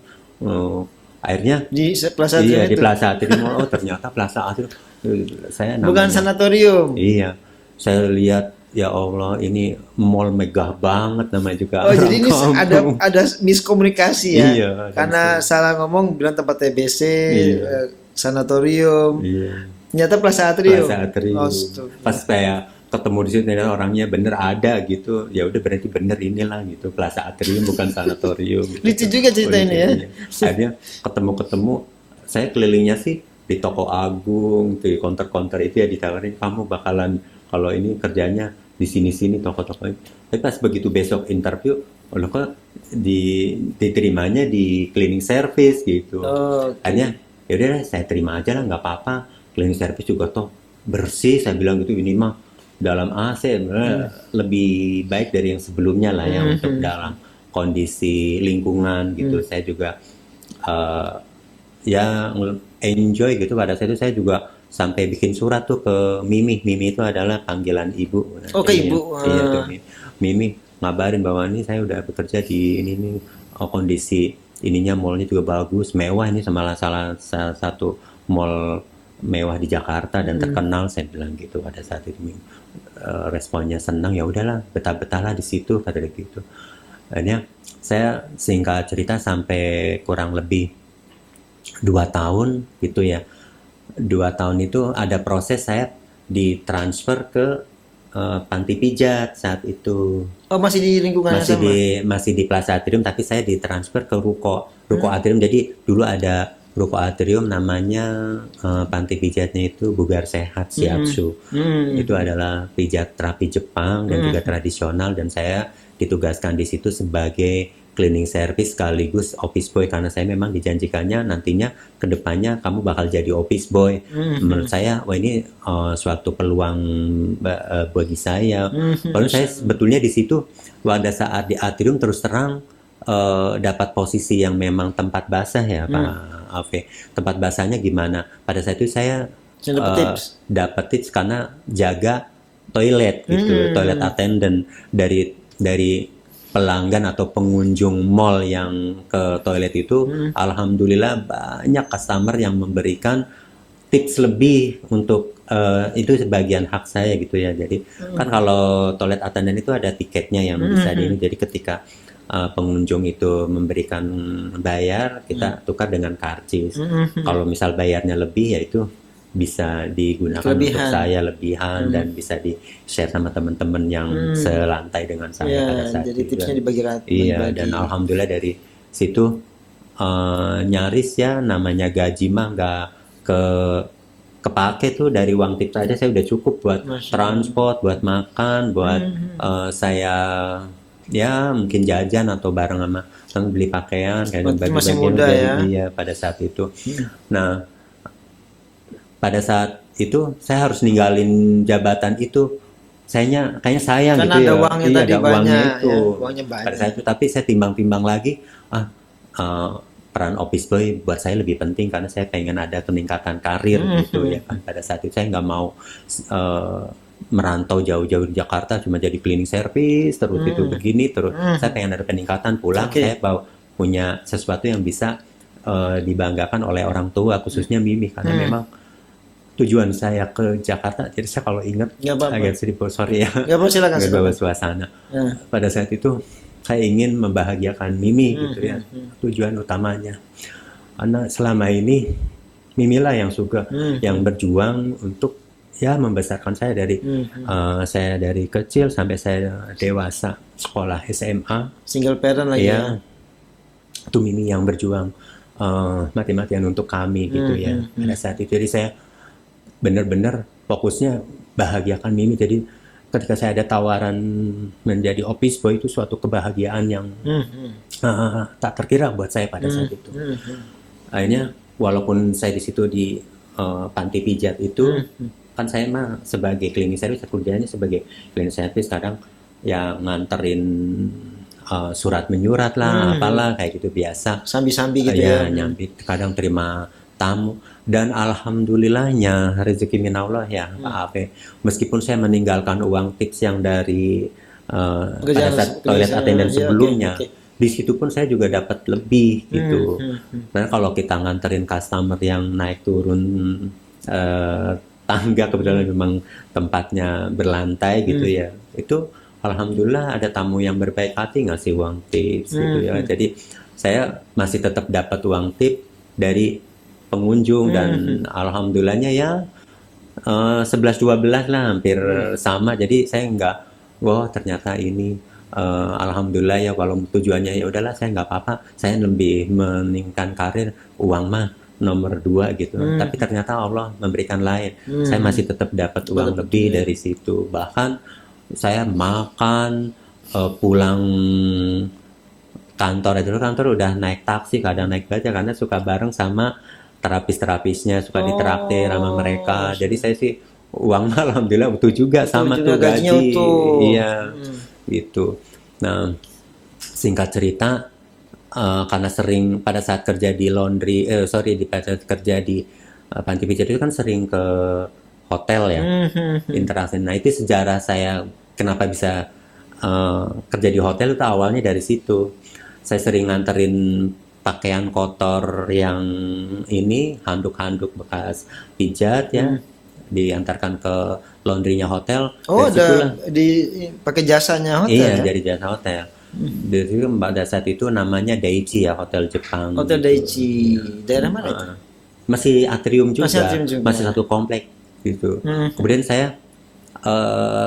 Akhirnya Di Plaza Atrium iya di itu. Plaza Atrium. Oh ternyata Plaza Atrium. Saya Bukan namanya sanatorium. iya, saya lihat ya Allah ini mall megah banget, namanya juga Oh, orang jadi ini kampung. ada miskomunikasi ya. Iya, ada Karena salah ngomong bilang tempat TBC, Iya. sanatorium. Iya, Ternyata Plaza Atrium. Plaza Atrium. Oh, astagfirullah. Pas saya ketemu di situ dan orangnya bener ada gitu, ya udah berarti bener inilah gitu, Plaza Atrium bukan sanatorium. Lucu juga cerita ini ya. Iya. Akhirnya ketemu, saya kelilingnya sih di toko Agung, di counter-counter itu ya ditawarin kamu bakalan kalau ini kerjanya di sini-sini toko-toko ini. Tapi pas begitu besok interview, lo kok diterimanya di cleaning service gitu. Oh, Akhirnya ya udah saya terima aja lah, nggak apa-apa. Cleaning service juga toh bersih, saya bilang gitu, ini mah dalam AC lebih baik dari yang sebelumnya lah ya untuk dalam kondisi lingkungan gitu. Saya juga eh, ya enjoy gitu. Pada saat itu saya juga sampai bikin surat tuh ke Mimi. Mimi itu adalah panggilan ibu. Oh, ke Iya, ibu. iya tuh Mimi ngabarin bahwa ini saya udah bekerja di ini kondisi ininya mallnya juga bagus, mewah, ini salah satu mall mewah di Jakarta dan terkenal, saya bilang gitu pada saat itu. Responnya senang, ya udahlah betah-betahlah di situ kata dia gitu. Akhirnya saya singkat cerita sampai kurang lebih 2 tahun gitu ya. 2 tahun itu ada proses saya ditransfer ke panti pijat saat itu. Oh, masih di lingkungan yang sama. Masih di Plaza Atrium, tapi saya ditransfer ke Ruko Atrium. Jadi dulu ada Ruko Atrium, namanya panti pijatnya itu Bugar Sehat Shiatsu. Itu adalah pijat terapi Jepang dan juga tradisional, dan saya ditugaskan di situ sebagai cleaning service sekaligus office boy, karena saya memang dijanjikannya nantinya kedepannya kamu bakal jadi office boy. Menurut saya wah ini suatu peluang bagi saya. Lalu saya sebetulnya di situ pada saat di atrium terus terang dapat posisi yang memang tempat basah ya Pak Afe. Tempat basahnya gimana? Pada saat itu saya dapat tips karena jaga toilet gitu, toilet attendant dari pelanggan atau pengunjung mall yang ke toilet itu. Alhamdulillah banyak customer yang memberikan tips lebih untuk itu sebagian hak saya gitu ya. Jadi kan kalau toilet attendant itu ada tiketnya yang bisa jadi ketika pengunjung itu memberikan bayar, kita tukar dengan karcis. Kalau misal bayarnya lebih, ya itu bisa digunakan untuk Kelebihan. saya lebihan dan bisa di share sama teman-teman yang selantai dengan saya pada Ya, saat jadi itu. tipsnya Dan dibagi rata. iya, dan alhamdulillah dari situ nyaris ya, namanya gaji mah nggak ke kepake tuh, dari uang tips aja saya udah cukup buat transport, buat makan, buat saya ya mungkin jajan atau bareng sama teman, beli pakaian kayak Waktu masih bagi-bagi muda dari ya. dia pada saat itu. Nah, pada saat itu saya harus ninggalin jabatan itu. Kayaknya sayang Karena gitu ada ya. uangnya Iya, tadi ada uangnya banyak, itu. ya, uangnya Pada banyak. saat itu, tapi saya timbang-timbang lagi, peran office boy buat saya lebih penting karena saya pengen ada peningkatan karir gitu ya kan. Pada saat itu saya nggak mau merantau jauh-jauh di Jakarta cuma jadi cleaning service terus itu begini terus. Saya pengen ada peningkatan, pulang Oke. saya punya sesuatu yang bisa dibanggakan oleh orang tua, khususnya Mimi, karena memang tujuan saya ke Jakarta. Jadi saya kalau ingat Nggak apa-apa. agak sedih, sorry ya, Nggak apa-apa, silakan, nggak bawa silakan. suasana. Ya. Pada saat itu saya ingin membahagiakan Mimi gitu ya, tujuan utamanya. Karena selama ini Mimilah yang yang berjuang untuk ya membesarkan saya dari saya dari kecil sampai saya dewasa, sekolah SMA. Single parent lagi ya. Ya, itu Mimi yang berjuang mati-matian untuk kami gitu ya pada saat itu. Jadi saya benar-benar fokusnya bahagiakan Mimi. Jadi ketika saya ada tawaran menjadi office boy, itu suatu kebahagiaan yang tak terkira buat saya pada saat itu. Akhirnya walaupun saya di situ di panti pijat itu, kan saya mah sebagai cleaning service, kerjanya sebagai cleaning service, kadang ya nganterin surat menyurat lah, apalah kayak gitu biasa. Sambi-sambi gitu Ya, ya. nyambi, kadang terima tamu. Dan alhamdulillahnya rezeki minallah ya Pak Afe. Meskipun saya meninggalkan uang tips yang dari pada saat toilet attendant sebelumnya, di situ pun saya juga dapat lebih gitu. Karena kalau kita nganterin customer yang naik turun tangga, kebetulan memang tempatnya berlantai gitu ya, itu alhamdulillah ada tamu yang berbaik hati ngasih uang tips gitu ya. Jadi saya masih tetap dapat uang tip dari pengunjung dan alhamdulillahnya ya 11-12 lah, hampir sama. Jadi saya nggak, wah ternyata ini alhamdulillah ya, kalau tujuannya ya udahlah saya nggak apa-apa, saya lebih meningkatkan karir, uang mah nomor 2 gitu. Tapi ternyata Allah memberikan lain, saya masih tetap dapat uang lebih dari situ. Bahkan saya makan, pulang kantor itu, kantor udah naik taksi, kadang naik baja karena suka bareng sama terapis-terapisnya, suka ditraktir sama mereka. Jadi saya sih uang alhamdulillah utuh juga sama juga tuh gajinya gaji. utuh. Iya, gitu. Nah, singkat cerita, karena sering pada saat kerja di laundry, pada saat kerja di panti pijat itu kan sering ke hotel ya, interaksi. Nah, itu sejarah saya kenapa bisa kerja di hotel itu awalnya dari situ. Saya sering nganterin pakaian kotor yang ini, handuk-handuk bekas pijat ya, diantarkan ke laundrynya hotel. Oh, Dari situlah, pakai jasanya hotel iya, ya? dari jasa hotel. Dari situ pada saat itu namanya Daichi ya, hotel Jepang. Hotel gitu. Daichi. Daerah mana itu? Masih atrium juga, Masih atrium juga. masih satu komplek gitu. Kemudian saya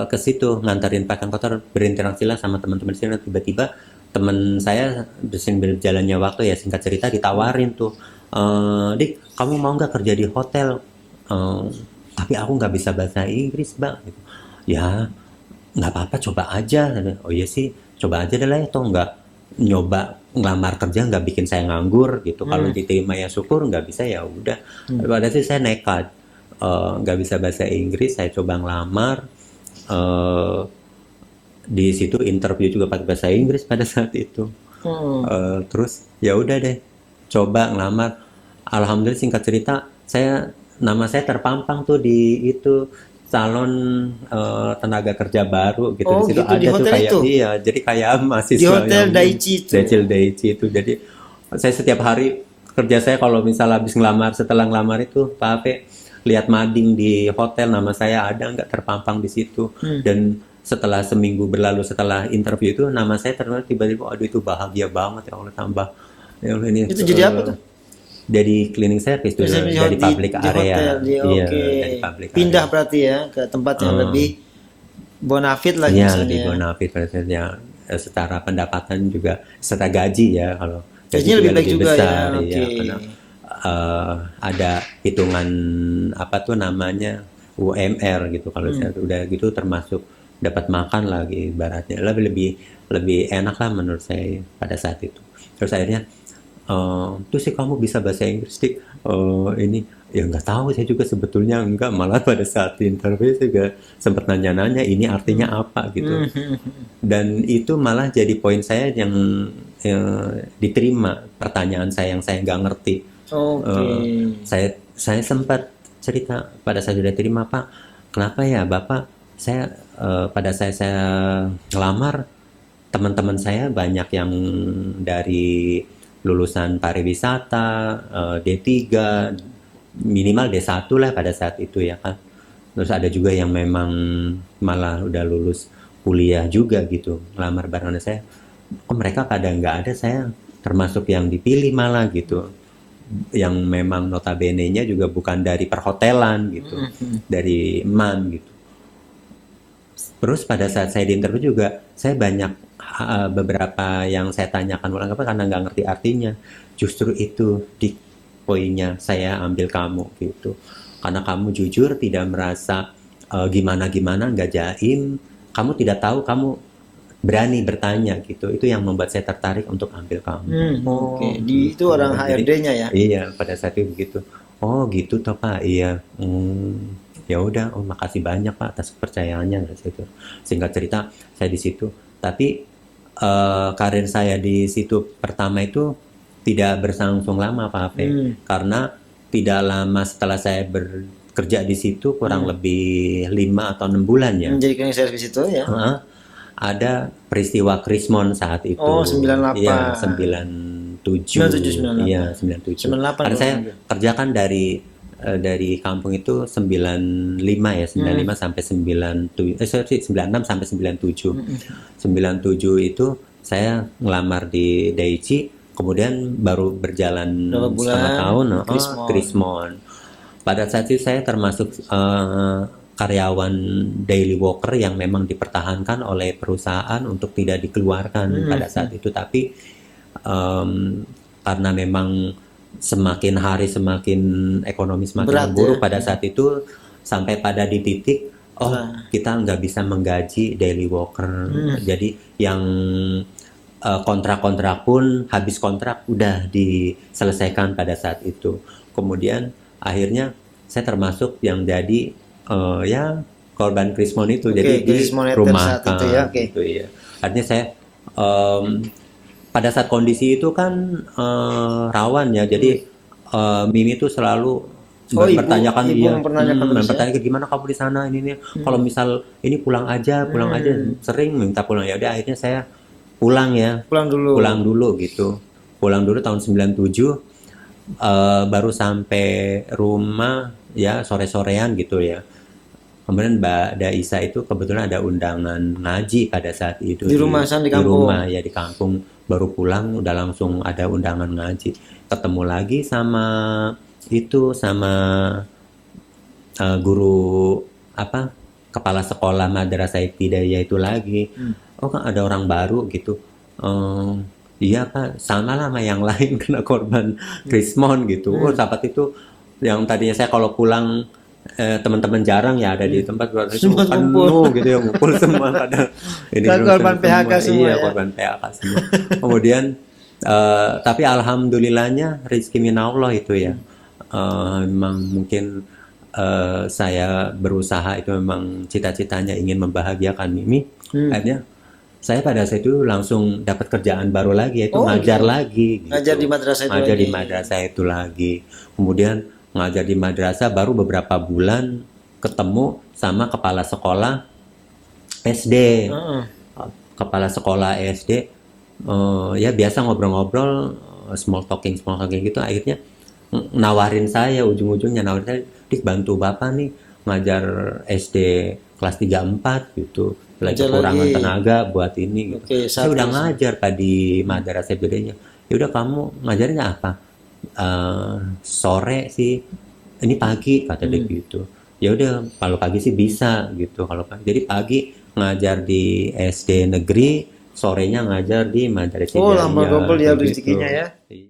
ke situ nganterin pakaian kotor, berinteraksi lah sama teman-teman sini. Tiba-tiba teman saya berjalannya waktu ya, singkat cerita ditawarin tuh, Dik, kamu mau nggak kerja di hotel? Tapi aku nggak bisa bahasa Inggris, Bang. Gitu. Ya nggak apa-apa, coba aja. Oh iya sih, coba aja deh lah ya, toh nggak nyoba ngelamar kerja nggak bikin saya nganggur gitu. Kalau diterima ya syukur, nggak bisa ya udah. Pada sih saya nekat, nggak bisa bahasa Inggris, saya coba ngelamar. Di situ interview juga pakai bahasa Inggris pada saat itu. Terus ya udah deh, coba ngelamar. Alhamdulillah singkat cerita, nama saya terpampang tuh di itu calon tenaga kerja baru gitu. Oh, di situ gitu, ada di tuh hotel kayak itu? iya, jadi kayak mahasiswa Di hotel yang Daichi itu? Daichi itu. Jadi saya setiap hari kerja saya kalau misal habis ngelamar, setelah ngelamar itu Pak Ape lihat mading di hotel, nama saya ada nggak terpampang di situ. Dan setelah seminggu berlalu setelah interview itu, nama saya ternyata tiba-tiba, aduh itu bahagia banget ya Allah, tambah ya Allah ini Itu jadi apa tuh? jadi cleaning service tuh, Biasanya dari public di hotel, area. Iya, oke. dari public Pindah area. berarti ya ke tempat yang lebih bonafit lah Iya, misalnya. lebih bonafit maksudnya, secara pendapatan juga, secara gaji ya, kalau gaji Gajinya juga lebih baik juga ya, besar, iya, oke. karena ada hitungan apa tuh namanya UMR gitu, kalau saya udah gitu termasuk dapat makan lagi ibaratnya, lebih lebih lebih enak lah menurut saya pada saat itu. Terus akhirnya tuh sih kamu bisa bahasa Inggris dik. Ini ya nggak tahu, saya juga sebetulnya enggak, malah pada saat interview saya juga sempat nanya-nanya ini artinya apa gitu, dan itu malah jadi poin saya yang diterima pertanyaan saya yang saya nggak ngerti. Oke. Saya sempat cerita pada saat sudah terima, Pak, kenapa ya Bapak, saya pada saya ngelamar, teman-teman saya banyak yang dari lulusan pariwisata, D3, minimal D1 lah pada saat itu ya kan. Terus ada juga yang memang malah udah lulus kuliah juga gitu, ngelamar barengan saya. Kok mereka pada nggak ada, saya termasuk yang dipilih malah gitu. Yang memang notabene-nya juga bukan dari perhotelan gitu, dari MAN gitu. Terus pada saat saya di interview juga, saya banyak beberapa yang saya tanyakan ulang apa karena nggak ngerti artinya. Justru itu di poinnya saya ambil kamu gitu. Karena kamu jujur, tidak merasa gimana-gimana, nggak jaim. Kamu tidak tahu, kamu berani bertanya gitu. Itu yang membuat saya tertarik untuk ambil kamu. Oke. Itu Gitu. orang Jadi, HRD-nya ya. iya, pada saat itu begitu. Oh gitu toh Pak, iya. Ya udah, oh makasih banyak Pak atas kepercayaannya dari situ. Singkat cerita, saya di situ. Tapi karir saya di situ pertama itu tidak berlangsung lama Pak Afe, karena tidak lama setelah saya bekerja di situ, kurang lebih 5 atau 6 bulan ya. Menjadi cleaning service itu ya. Ada peristiwa Krismon saat itu. Oh, 98. Iya, 97. 97, 98. Iya, 97. 98 Karena saya dulu. kerja kan dari kampung itu 95 ya, 95 sampai 97, 96 sampai 97. 97 itu saya ngelamar di Daiichi, kemudian baru berjalan Berapa bulan? setengah tahun, Krismon. pada saat itu saya termasuk karyawan daily worker yang memang dipertahankan oleh perusahaan untuk tidak dikeluarkan pada saat itu. Tapi karena memang semakin hari semakin ekonomi semakin Berat, memburuk ya? pada saat itu, sampai pada di titik kita nggak bisa menggaji daily worker. Jadi yang kontrak-kontrak pun habis kontrak udah diselesaikan pada saat itu. Kemudian akhirnya saya termasuk yang jadi ya korban Krismon itu. Jadi di Krismon rumah saat itu ya, oke. gitu ya. Artinya saya pada saat kondisi itu kan rawan ya. Jadi Mimi itu selalu mempertanyakan mempertanyakan gimana kamu di sana ini. Kalau misal ini pulang aja, sering minta pulang. Ya udah akhirnya saya pulang ya. Pulang dulu gitu. Pulang dulu tahun 97, baru sampai rumah ya sore-sorean gitu ya. Kemudian Mbak Daisa itu kebetulan ada undangan ngaji pada saat itu di rumah sana, di kampung. Di rumah ya, di kampung. Baru pulang udah langsung ada undangan ngaji. Ketemu lagi sama guru apa, kepala sekolah Madrasah Ibtidaiyah itu lagi. Oh kan ada orang baru gitu. Iya Pak, sama lah sama yang lain kena korban Krismon gitu. Oh sahabat itu yang tadinya saya kalau pulang teman-teman jarang ya ada di tempat, semua penuh gitu ya, ngumpul semua pada ini korban PHK semua. Iya, korban PHK semua. Kemudian tapi alhamdulillahnya rezeki minallah itu ya. Memang mungkin saya berusaha, itu memang cita-citanya ingin membahagiakan Mimi. Akhirnya saya pada saat itu langsung dapat kerjaan baru lagi, yaitu ngajar lagi. Gitu. Ngajar di madrasah itu ngajar di madrasah itu lagi. Kemudian ngajar di madrasah baru beberapa bulan ketemu sama kepala sekolah SD. Kepala sekolah SD ya biasa ngobrol-ngobrol, small talking gitu. Akhirnya nawarin saya, ujung-ujungnya nawarin saya, Dik bantu Bapak nih ngajar SD kelas 3-4 gitu. lagi Ngajar kekurangan lagi. tenaga buat ini gitu. Oke, Saya saat udah ini. ngajar Pak di madrasah bedanya. Ya udah kamu ngajarnya apa? Sore sih, ini pagi kata dia gitu. Ya udah kalau pagi sih bisa gitu kalau pagi. Jadi pagi ngajar di SD negeri, sorenya ngajar di madrasah Oh, nambah double jariah ya kayak gitu. rezekinya ya. Iya.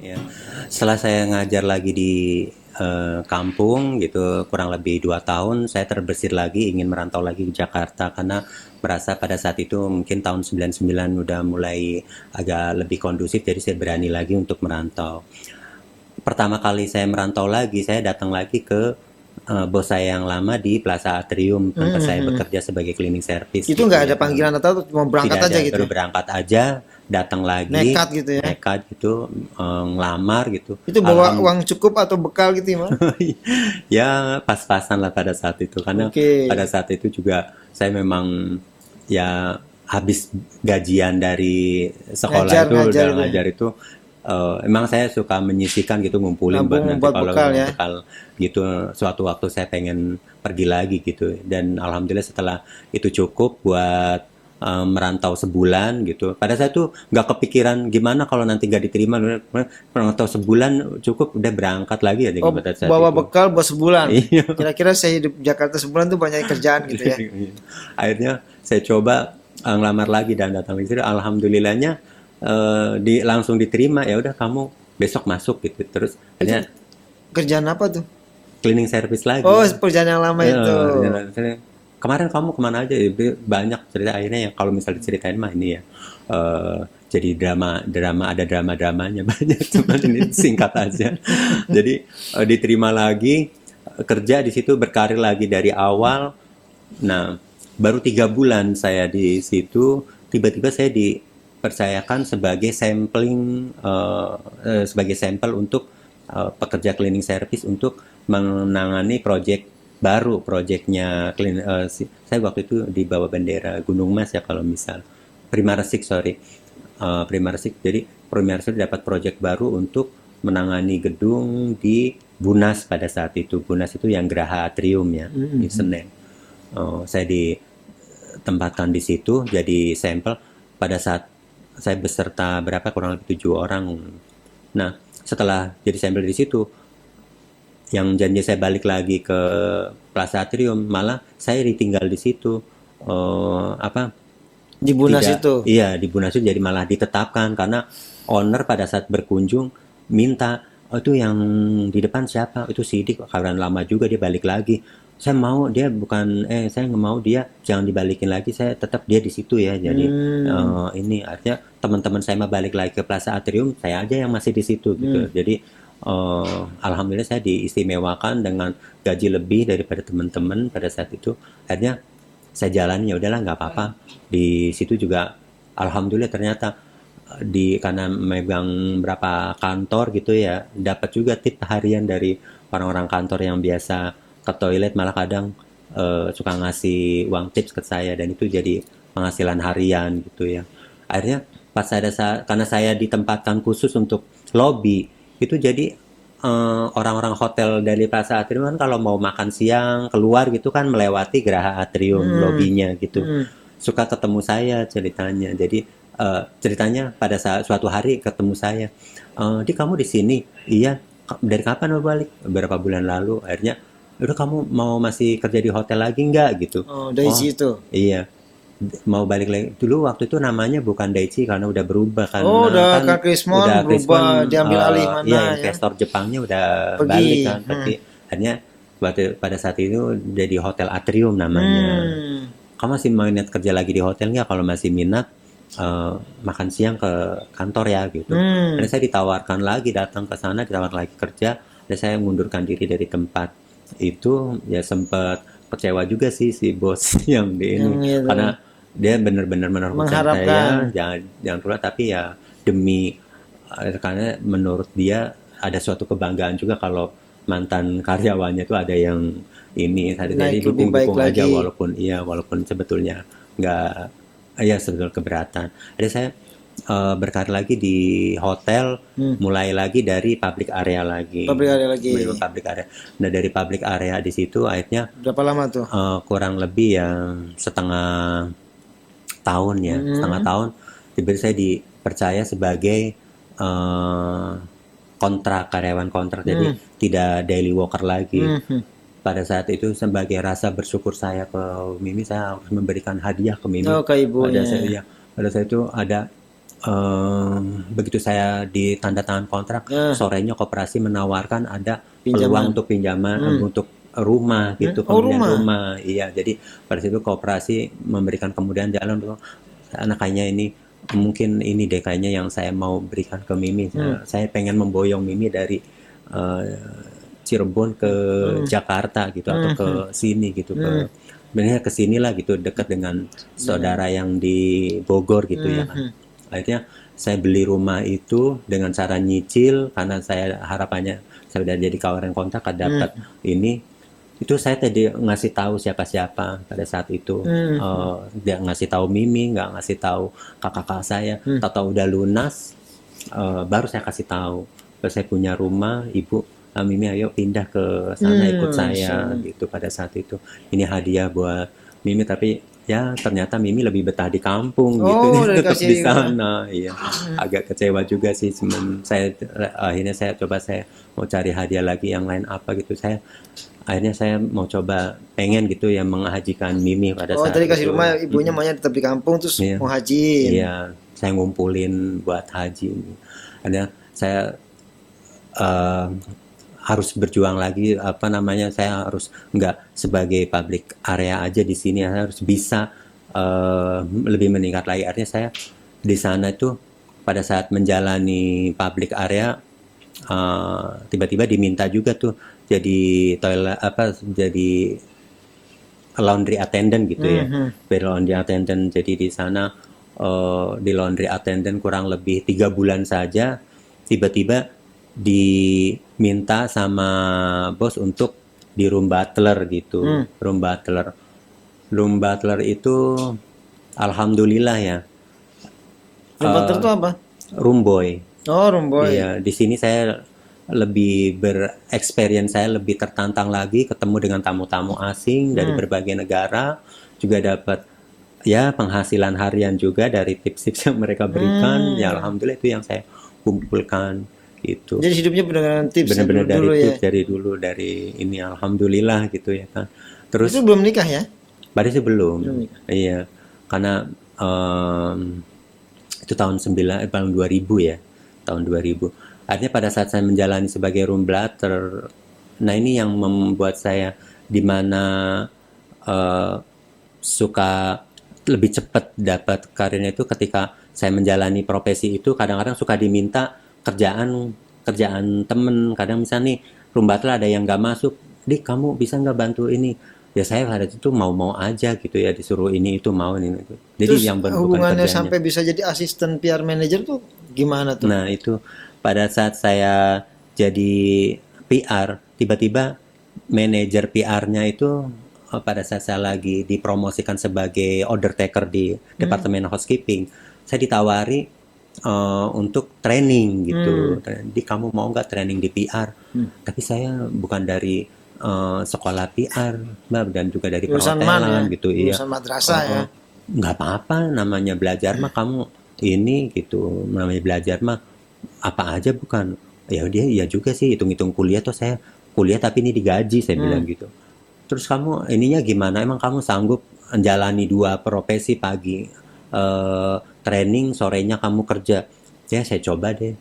Ya. Setelah saya ngajar lagi di kampung gitu kurang lebih 2 tahun, saya terbersih lagi ingin merantau lagi ke Jakarta karena merasa pada saat itu mungkin tahun 99 udah mulai agak lebih kondusif, jadi saya berani lagi untuk merantau. Pertama kali saya merantau lagi, saya datang lagi ke bos saya yang lama di Plaza Atrium tempat saya bekerja sebagai cleaning service Itu gitu nggak ada ya. panggilan atau cuma berangkat Tidak aja ada, gitu baru ya? berangkat aja, datang lagi, Nekat gitu ya? nekat gitu, ngelamar gitu. Itu bawa uang cukup atau bekal gitu ya, Mas? Ya pas-pasan lah pada saat itu, karena Oke. pada saat itu juga saya memang ya habis gajian dari sekolah itu Ngajar udah itu ya? ngajar itu, emang saya suka menyisihkan gitu, ngumpulin buat Nabung nanti buat kalau bekal ya? bekal gitu suatu waktu saya pengen pergi lagi gitu. Dan alhamdulillah setelah itu cukup buat merantau sebulan gitu. Pada saat itu nggak kepikiran gimana kalau nanti nggak diterima, merantau sebulan cukup udah berangkat lagi aja Oh, pada saat bawa itu. bekal buat sebulan. Iya. Kira-kira saya hidup di Jakarta sebulan tuh banyak kerjaan gitu ya? Akhirnya saya coba ngelamar lagi dan datang ke situ. Alhamdulillahnya langsung diterima. Ya udah kamu besok masuk gitu. Terus Itu akhirnya kerjaan apa tuh? cleaning service Oh, lagi. pekerjaan yang lama itu. Kemarin kamu kemana aja? Banyak cerita akhirnya yang kalau misalnya diceritain mah ini ya. Jadi drama ada drama-dramanya banyak, cuman ini singkat aja. Jadi diterima lagi, kerja di situ, berkarir lagi dari awal. Nah, baru 3 bulan saya di situ, tiba-tiba saya dipercayakan sebagai sebagai sampel untuk pekerja cleaning service untuk menangani proyek baru, proyeknya saya waktu itu di bawah bendera Gunung Mas ya kalau misal Primarsik, sorry. Primarsik, jadi Primarsik dapat proyek baru untuk menangani gedung di Bunas pada saat itu. Bunas itu yang Geraha Atrium ya di Senen. Saya ditempatkan di situ jadi sampel pada saat saya beserta kurang lebih 7 orang. Nah, setelah jadi sampel di situ, yang janji saya balik lagi ke Plaza Atrium, malah saya ditinggal di situ. Di Bunas Tidak, itu. iya di Bunas itu jadi malah ditetapkan karena owner pada saat berkunjung minta, oh, itu yang di depan siapa? Itu Sidik, karena lama juga dia balik lagi. Saya mau dia bukan, saya nggak mau dia jangan dibalikin lagi, saya tetap dia di situ ya. Jadi ini artinya teman-teman saya mah balik lagi ke Plaza Atrium, saya aja yang masih di situ gitu. Jadi alhamdulillah saya diistimewakan dengan gaji lebih daripada teman-teman pada saat itu. Akhirnya saya jalani, ya udahlah nggak apa-apa. Di situ juga alhamdulillah ternyata karena megang berapa kantor gitu ya, dapat juga tip harian dari orang-orang kantor yang biasa ke toilet, malah kadang suka ngasih uang tips ke saya, dan itu jadi penghasilan harian gitu ya. Akhirnya pas karena saya ditempatkan khusus untuk lobby, itu jadi orang-orang hotel dari Plaza Atrium kan kalau mau makan siang keluar gitu kan melewati Geraha Atrium lobbynya gitu, suka ketemu saya ceritanya. Jadi ceritanya pada saat suatu hari ketemu saya, di kamu di sini? Iya. Dari kapan mau balik? Beberapa bulan lalu. Akhirnya udah kamu mau masih kerja di hotel lagi nggak gitu? Oh, dari Oh situ. iya, mau balik lagi. Dulu waktu itu namanya bukan Daichi karena udah berubah kan. Oh, udah Kan Kak Krismon udah berubah, Krismon, diambil alih ya mana ya? investor Jepangnya udah balik Pergi. kan. Tapi akhirnya pada saat itu jadi Hotel Atrium namanya. Hmm. Kamu masih mau minat kerja lagi di hotel nggak? Kalau masih minat, makan siang ke kantor ya gitu. Dan saya ditawarkan lagi datang ke sana, ditawarkan lagi kerja, dan saya mengundurkan diri dari tempat itu. Ya sempat kecewa juga sih si bos yang di ini, Yang itu. karena dia benar-benar meneruskan saya Mengharapkan. jangan keluar, tapi ya demi karena menurut dia ada suatu kebanggaan juga kalau mantan karyawannya itu ada yang ini tadi Naik lebih baik dukung aja, lagi. walaupun sebetulnya nggak, ya sebetulnya keberatan. Ada saya berkarir lagi di hotel, mulai lagi dari public area lagi. Public area lagi. Public area. Nah dari public area di situ akhirnya Berapa lama tuh? kurang lebih ya setengah tahun ya, setengah tahun. Tiba-tiba saya dipercaya sebagai karyawan kontrak, jadi tidak daily worker lagi. Pada saat itu sebagai rasa bersyukur saya ke Mimi, saya harus memberikan hadiah ke Mimi. Oh, ke ibunya. Pada saat itu ada begitu saya di tanda tangan kontrak, sorenya koperasi menawarkan ada peluang untuk pinjaman untuk rumah gitu, pembelian rumah. Iya, jadi pada situ koperasi memberikan kemudahan jalan untuk anak, kayaknya ini mungkin ini deh kayaknya yang saya mau berikan ke Mimi. Saya pengen memboyong Mimi dari Cirebon ke Jakarta gitu, atau ke sini gitu, sebenarnya ke sinilah gitu, dekat dengan saudara yang di Bogor gitu ya kan. Akhirnya saya beli rumah itu dengan cara nyicil, karena saya harapannya saya udah jadi kawaran kontrak dapat ini. Itu saya tadi ngasih tahu siapa-siapa pada saat itu, dia ngasih tahu Mimi, nggak ngasih tahu kakak-kakak saya. Tahu udah lunas, baru saya kasih tahu kalau saya punya rumah, ibu, Mimi ayo pindah ke sana ikut saya gitu. Pada saat itu ini hadiah buat Mimi, tapi ya ternyata Mimi lebih betah di kampung gitu, tetap di sana. Iya, agak kecewa juga sih. Akhirnya saya mau cari hadiah lagi yang lain apa gitu. Akhirnya saya mau coba pengen gitu ya menghajikan Mimi pada saat itu. Oh, tadi kasih rumah, ibunya maunya tetap di kampung, terus mau haji. Iya, saya ngumpulin buat haji. Akhirnya saya harus berjuang lagi, saya harus nggak sebagai public area aja di sini, saya harus bisa lebih meningkat lagi. Artinya saya di sana itu pada saat menjalani public area tiba-tiba diminta juga tuh jadi jadi laundry attendant gitu ya, laundry attendant. Jadi di sana di laundry attendant kurang lebih 3 bulan saja, tiba-tiba diminta sama bos untuk di room butler gitu. Room butler itu alhamdulillah ya. Room butler itu apa? Room boy. Oh, room boy. Iya, di sini saya lebih bereksperience, saya lebih tertantang lagi, ketemu dengan tamu-tamu asing dari berbagai negara, juga dapat ya penghasilan harian juga dari tips-tips yang mereka berikan. Ya alhamdulillah itu yang saya kumpulkan. Itu. Jadi hidupnya benar-benar tips, benar-benar dari tips dari ini, alhamdulillah gitu ya kan. Terus itu belum nikah ya? Pada itu belum. Iya, karena itu tahun 2000 ya, tahun 2000. Artinya pada saat saya menjalani sebagai room butler, nah ini yang membuat saya dimana suka lebih cepat dapat karirnya itu ketika saya menjalani profesi itu. Kadang-kadang suka diminta kerjaan temen, kadang misalnya nih room butler ada yang nggak masuk, Dik kamu bisa nggak bantu ini, ya saya pada itu mau aja gitu ya, disuruh ini itu mau ini itu. Jadi terus yang hubungannya sampai bisa jadi asisten PR manager tuh gimana tuh? Nah itu pada saat saya jadi PR, tiba-tiba manajer PR-nya itu pada saat saya lagi dipromosikan sebagai order taker di departemen housekeeping, saya ditawari untuk training gitu. Jadi kamu mau nggak training di PR? Tapi saya bukan dari sekolah PR, Mbak, dan juga dari perhotelan gitu. Lulusan madrasah ya. Nggak apa-apa, namanya belajar mah kamu ini gitu. Namanya belajar mah apa aja bukan. Ya dia ya juga sih, hitung-hitung kuliah tuh saya kuliah tapi ini digaji, saya bilang gitu. Terus kamu ininya gimana? Emang kamu sanggup menjalani 2 profesi, pagi training, sorenya kamu kerja? Ya saya coba deh.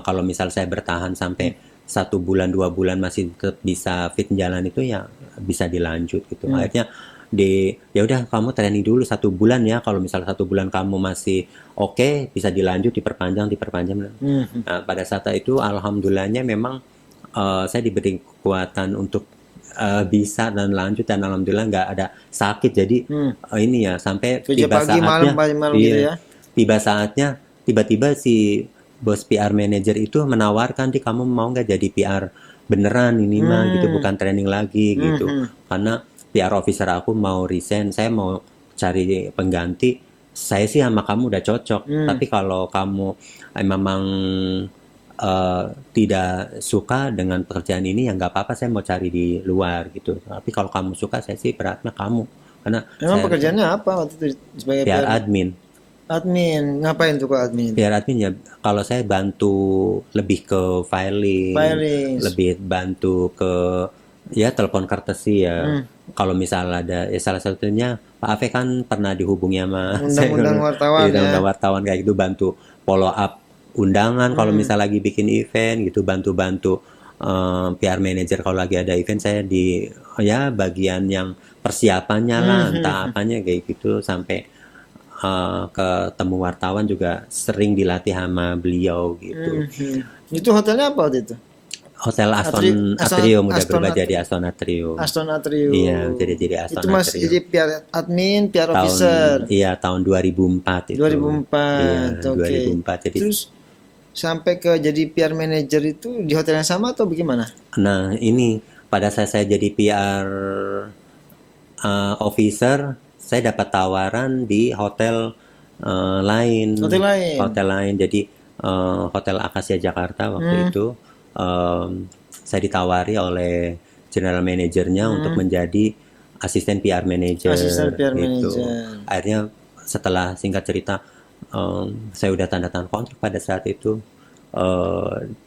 Kalau misal saya bertahan sampai 1 bulan 2 bulan masih tetap bisa fit jalan itu, ya bisa dilanjut gitu. Akhirnya ya udah kamu training dulu 1 bulan ya. Kalau misal 1 bulan kamu masih oke, bisa dilanjut, diperpanjang. Nah, pada saat itu alhamdulillahnya memang saya diberi kekuatan untuk bisa dan lanjut, dan alhamdulillah nggak ada sakit. Jadi ini ya sampai tiba saatnya malam gitu ya. Tiba-tiba si bos PR manager itu menawarkan, di kamu mau nggak jadi PR beneran ini mah gitu, bukan training lagi gitu. Karena PR officer aku mau resign, saya mau cari pengganti. Saya sih sama kamu udah cocok, tapi kalau kamu memang tidak suka dengan pekerjaan ini ya nggak apa-apa, saya mau cari di luar gitu. Tapi kalau kamu suka, saya sih beratnya kamu, karena Emang saya pekerjaannya apa waktu itu sebagai PR PR? admin. Admin. Ngapain tuh kok admin? PR admin ya, kalau saya bantu lebih ke filing, Filing. lebih bantu ke ya telepon courtesy ya. Kalau misal ada ya, salah satunya Pak Ave kan pernah dihubungi sama saya, Undang-undang wartawan ya. undang wartawan kayak gitu, bantu follow up undangan kalau misal lagi bikin event gitu, bantu-bantu PR manager kalau lagi ada event, saya di ya bagian yang persiapannya lah, entah apanya kayak gitu, sampai ketemu wartawan juga sering dilatih sama beliau gitu. Itu hotelnya apa waktu itu? Hotel Aston Aston- Atrium, udah Aston berubah Atri- jadi Aston Atrium. Aston Atrium. Iya, jadi Aston Itu masih Atrium. jadi PR admin, PR officer. Iya, tahun 2004 itu. 2004. Iya, Oke. 2004. Jadi Terus sampai ke jadi PR manager itu di hotel yang sama atau bagaimana? nah, ini pada saat saya jadi PR officer, saya dapat tawaran di hotel lain. Hotel lain. Hotel lain. Jadi Hotel Akasia Jakarta waktu itu saya ditawari oleh general manajernya untuk menjadi asisten PR manager. Asisten PR gitu. manager. Akhirnya setelah singkat cerita saya udah tanda tangan kontrak pada saat itu.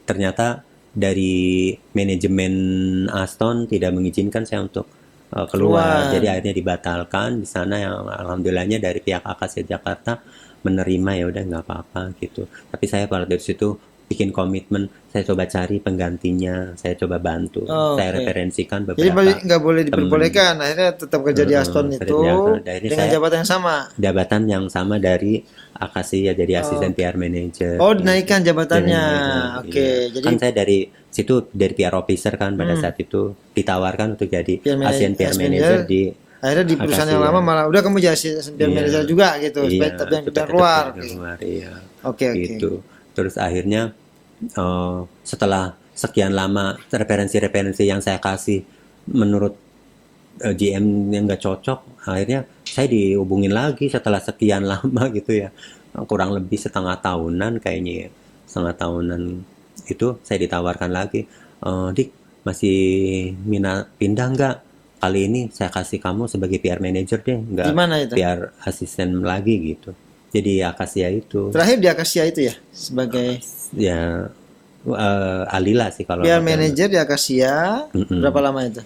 Ternyata dari manajemen Aston tidak mengizinkan saya untuk keluar. Jadi akhirnya dibatalkan di sana, yang alhamdulillahnya dari pihak Akasia Jakarta menerima, ya udah nggak apa-apa gitu. Tapi saya pada dari situ bikin komitmen, saya coba cari penggantinya, saya coba bantu, saya referensikan Jadi beberapa nggak boleh diperbolehkan, akhirnya tetap kerja di Aston itu dengan jabatan yang sama. jabatan yang sama dari Akasia, jadi asisten PR manager. Oh, dinaikkan jabatannya. Iya. Oke, jadi Kan saya dari situ dari PR officer kan pada saat itu ditawarkan untuk jadi asisten PR manager di akhirnya di perusahaan yang lama malah udah kamu jadi asisten PR manager juga gitu, supaya tapi yang tetap keluar. Iya. Oke. Gitu. Terus akhirnya setelah sekian lama referensi-referensi yang saya kasih menurut GM yang nggak cocok, akhirnya saya dihubungin lagi setelah sekian lama gitu ya, kurang lebih setengah tahunan kayaknya ya. Setengah tahunan itu saya ditawarkan lagi, Dik masih minat pindah nggak? Kali ini saya kasih kamu sebagai PR manager deh, nggak Gimana itu? PR asisten lagi gitu. Jadi Akasia itu Terakhir di Akasia itu ya sebagai ya Alila sih kalau PR hotel. manager di Akasia. Berapa lama itu?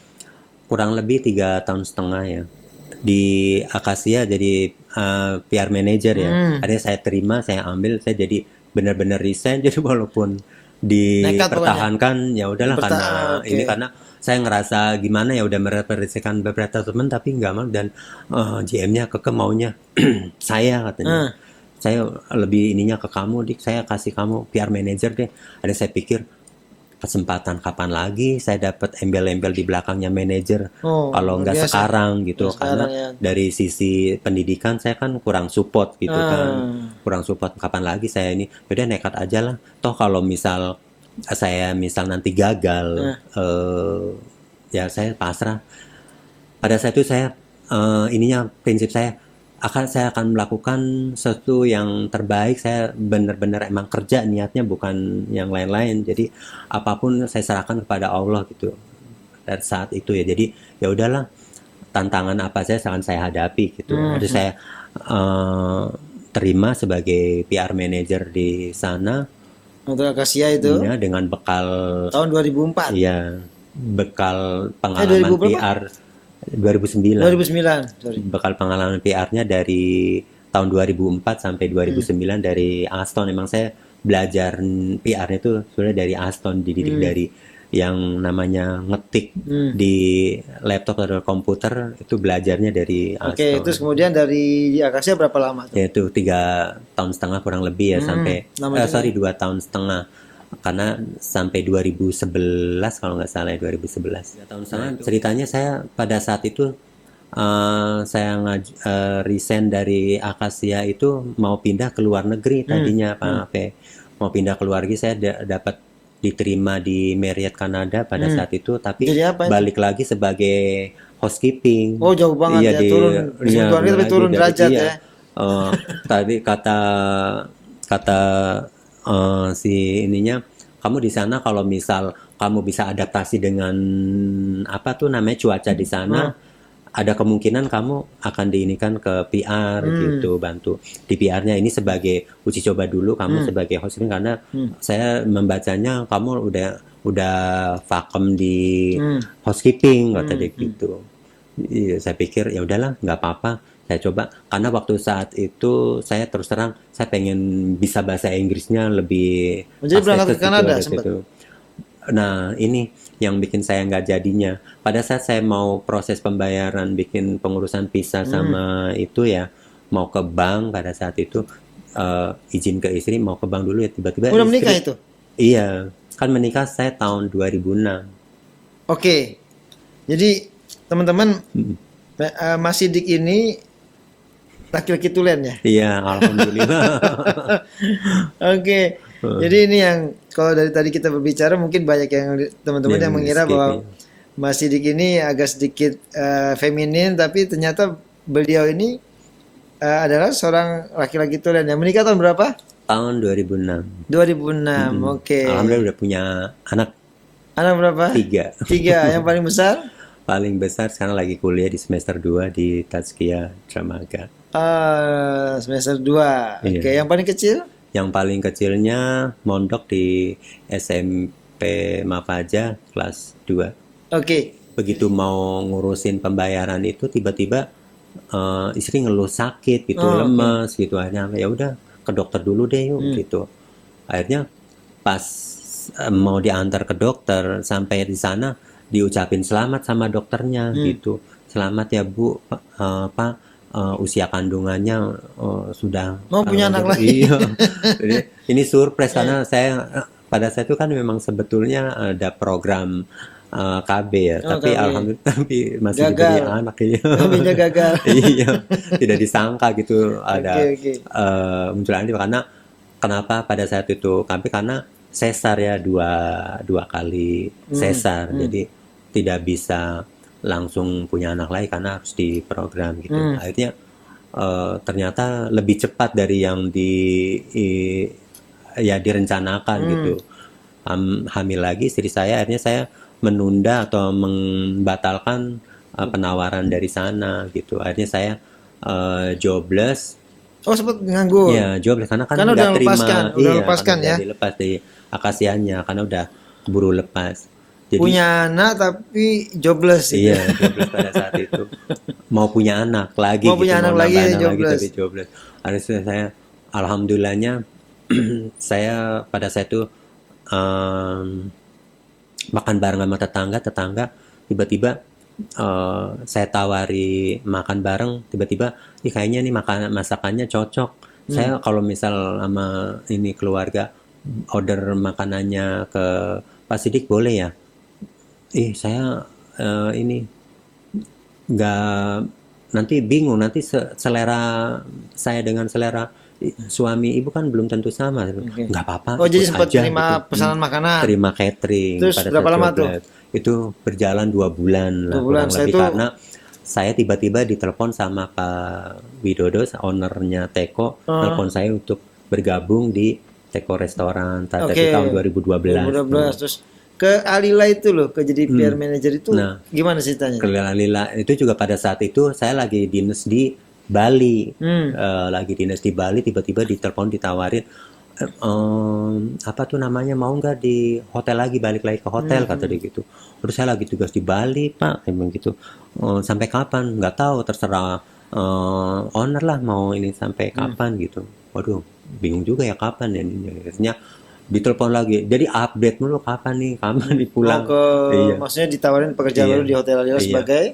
Kurang lebih 3,5 tahun ya di Akasia jadi PR manager ya. Akhirnya saya terima, saya ambil, saya jadi benar-benar resign. Jadi walaupun dipertahankan ya udahlah, karena ini karena saya ngerasa gimana ya, udah merepresentasikan beberapa teman tapi nggak mau, dan GM-nya keke maunya saya katanya. Saya lebih ininya ke kamu, Dik, saya kasih kamu PR manager deh. Ada saya pikir kesempatan kapan lagi saya dapat embel-embel di belakangnya manajer, kalau nggak sekarang gitu, karena dari sisi pendidikan saya kan kurang support gitu kurang support. Kapan lagi saya ini, udah nekat aja lah, toh kalau misal saya nanti gagal ya saya pasrah. Pada saat itu saya prinsip saya akan melakukan sesuatu yang terbaik. Saya benar-benar emang kerja niatnya, bukan yang lain-lain. Jadi apapun saya serahkan kepada Allah gitu dari saat itu ya. Jadi ya udahlah, tantangan apa saja akan saya hadapi gitu. Jadi saya terima sebagai PR manager di sana untuk Akasia itu ya, dengan bekal tahun 2004. Iya, bekal pengalaman PR 2009. Sorry. Bekal pengalaman PR-nya dari tahun 2004 sampai 2009 dari Aston. Emang saya belajar PR-nya itu sebenarnya dari Aston, dididik dari yang namanya ngetik di laptop atau komputer, itu belajarnya dari Aston. Oke, terus kemudian dari di Akasia berapa lama tuh? Yaitu 3,5 tahun kurang lebih ya, sampai 2 tahun setengah. Karena sampai 2011 kalau nggak salah ya, 2011. 3 tahun setengah. Ceritanya saya pada saat itu saya resign dari Akasia itu mau pindah ke luar negeri tadinya Pak Ape. Mau pindah ke luar negeri, saya dapat diterima di Marriott Kanada pada saat itu, tapi Jadi apa itu? balik lagi sebagai housekeeping. Oh, jauh banget Iya ya, di turun iya kebutuhan kita tapi lagi turun dari derajat iya. ya. Tadi kata kata si ininya, kamu di sana kalau misal kamu bisa adaptasi dengan apa tuh namanya cuaca di sana, ada kemungkinan kamu akan diinikan ke PR gitu, bantu di PR-nya. Ini sebagai uji coba dulu kamu sebagai hosting, karena saya membacanya kamu udah vakum di housekeeping kata dia gitu. Iya, saya pikir ya udahlah nggak apa-apa, saya coba, karena waktu saat itu saya terus terang saya pengen bisa bahasa Inggrisnya lebih Jadi berangkat ke fasih Kanada ada sempat. situ. Nah, ini yang bikin saya nggak jadinya. Pada saat saya mau proses pembayaran, bikin pengurusan visa sama itu ya, mau ke bank pada saat itu, izin ke istri mau ke bank dulu ya, tiba-tiba Udah menikah istri, itu? iya, kan menikah saya tahun 2006. Oke. Jadi teman-teman, Mas Sidik ini laki-laki tulen ya. Iya, alhamdulillah. Oke. Jadi ini yang kalau dari tadi kita berbicara mungkin banyak yang teman-teman yang mengira skip, bahwa iya. Mas Sidik ini agak sedikit feminin, tapi ternyata beliau ini adalah seorang laki-laki tulen yang menikah tahun berapa? Tahun 2006. 2006. Oke. Alhamdulillah udah punya anak Anak berapa? 3. 3. Yang paling besar? Paling besar sekarang lagi kuliah di semester 2 di Tazkiyah Dramaga. Semester 2. Iya. Oke, yang paling kecil? Yang paling kecilnya mondok di SMP Mafaja kelas 2. Oke. Begitu mau ngurusin pembayaran itu, tiba-tiba istri ngeluh sakit gitu, lemes gitu. Akhirnya ya udah ke dokter dulu deh yuk gitu. Akhirnya pas mau diantar ke dokter, sampai di sana diucapin selamat sama dokternya gitu. Selamat ya Bu, Pak, usia kandungannya sudah Mau punya anak lagi. Iya. Jadi, ini surprise karena saya pada saat itu kan memang sebetulnya ada program KB ya, tapi KB. alhamdulillah tapi masih Gagal. diberi anak iya. KB-nya gagal. Iya, tidak disangka gitu ada Oke. muncul anak, karena kenapa pada saat itu KB, karena sesar ya, dua kali sesar, jadi tidak bisa langsung punya anak lagi karena harus diprogram gitu. Akhirnya ternyata lebih cepat dari yang ya direncanakan gitu. Hamil lagi istri saya, akhirnya saya menunda atau membatalkan penawaran dari sana gitu. Akhirnya saya jobless. Oh, sempat nganggur. Ya, jobless karena kan Karena nggak udah terima. lepaskan, udah Iya, lepaskan karena ya. udah dilepas dari akasiannya karena udah buru lepas. Jadi Punya anak tapi jobless gitu. iya, jobless pada saat itu. Mau punya anak lagi Mau gitu, punya anak mau lagi, nambah anak lagi jobless. tapi jobless. Akhirnya saya alhamdulillahnya saya pada saat itu makan bareng sama tetangga tiba-tiba saya tawari makan bareng, tiba-tiba kayaknya nih masakannya cocok. Saya kalau misal sama ini keluarga order makanannya ke Pak Sidik boleh ya? Saya ini nggak, nanti bingung, nanti selera saya dengan selera suami ibu kan belum tentu sama. Nggak apa-apa, Oh, jadi ikut sempat aja terima gitu. pesanan makanan. Terima catering. Terus pada berapa saat lama tuh? jobless. Itu berjalan 2 bulan lah 2 bulan. kurang Setelah lebih, itu karena saya tiba-tiba ditelepon sama Pak Widodo, ownernya Teko, telepon saya untuk bergabung di Teko Restoran. Tapi Oke. tahun 2012. 2012 terus ke Alila itu loh, ke jadi PR manager itu Nah. gimana ceritanya? Kelila itu juga pada saat itu saya lagi dinas di Bali. Lagi dinas di Bali, tiba-tiba ditelepon ditawarin apa tuh namanya, mau nggak di hotel lagi, balik lagi ke hotel kata dia gitu. Terus saya lagi tugas di Bali Pak, emang gitu. Sampai kapan? Nggak tahu, terserah owner lah mau ini sampai kapan gitu. Waduh, bingung juga ya kapan ya. Akhirnya ditelepon lagi, jadi update mulu kapan nih pulang. Iya. Maksudnya ditawarin pekerjaan Iya. baru di Hotel Alila Iya.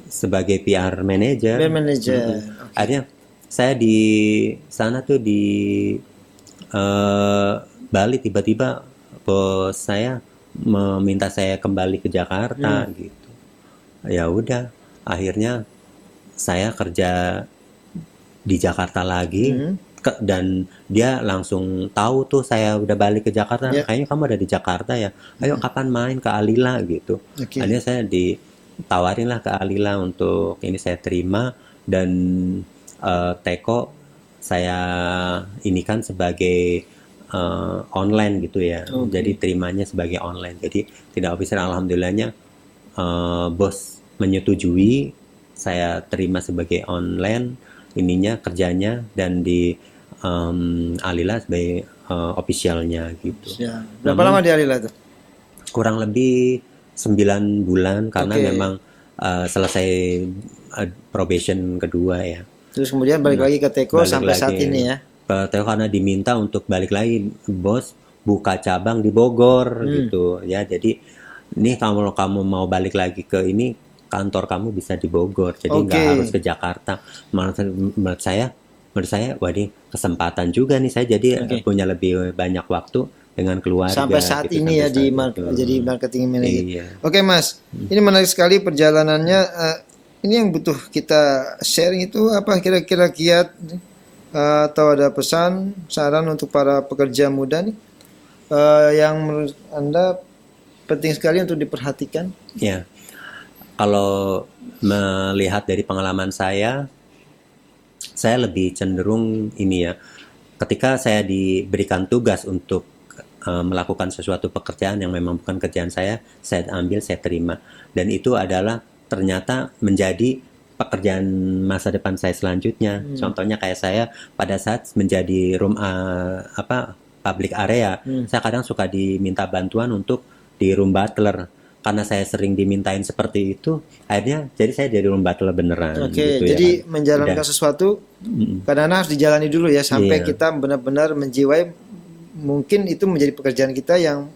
sebagai PR manager. PR manager. Akhirnya saya di sana tuh di Bali, tiba-tiba bos saya meminta saya kembali ke Jakarta gitu. Ya udah, akhirnya saya kerja di Jakarta lagi dan dia langsung tahu tuh saya udah balik ke Jakarta. Ya. Kayaknya kamu ada di Jakarta ya. Ayo kapan main ke Alila gitu. Oke. Akhirnya saya ditawarin lah ke Alila untuk ini, saya terima. Dan Teko saya ini kan sebagai online gitu ya. Oke. Jadi terimanya sebagai online. Jadi tidak official. Alhamdulillahnya bos menyetujui saya terima sebagai online ininya kerjanya, dan di Alila sebagai officialnya gitu. Ya. Berapa lama di Alila tuh? Kurang lebih 9 bulan karena Oke. memang selesai probation kedua ya. Terus kemudian balik lagi ke Teko Balik sampai saat lagi ini ya. ke Teko karena diminta untuk balik lagi, bos buka cabang di Bogor gitu ya. Jadi ini kalau kamu mau balik lagi ke ini, kantor kamu bisa di Bogor, jadi nggak Oke. harus ke Jakarta. Menurut saya wah ini kesempatan juga nih, saya jadi punya lebih banyak waktu dengan keluarga Sampai saat gitu, ini ya sampai di saat itu. jadi marketing manager. Iya. Oke Mas, ini menarik sekali perjalanannya. Ini yang butuh kita sharing itu apa kira-kira kiat atau ada pesan, saran untuk para pekerja muda nih yang menurut Anda penting sekali untuk diperhatikan? Ya, kalau melihat dari pengalaman saya lebih cenderung ini ya, ketika saya diberikan tugas untuk melakukan sesuatu pekerjaan yang memang bukan kerjaan saya ambil, saya terima. Dan itu adalah ternyata menjadi pekerjaan masa depan saya selanjutnya. Contohnya kayak saya pada saat menjadi public area, saya kadang suka diminta bantuan untuk di room butler. Karena saya sering dimintain seperti itu, akhirnya jadi saya jadi room butler beneran. Oke, gitu jadi ya kan. menjalankan Udah. sesuatu kadang-kadang harus dijalani dulu ya sampai Iya. kita benar-benar menjiwai, mungkin itu menjadi pekerjaan kita yang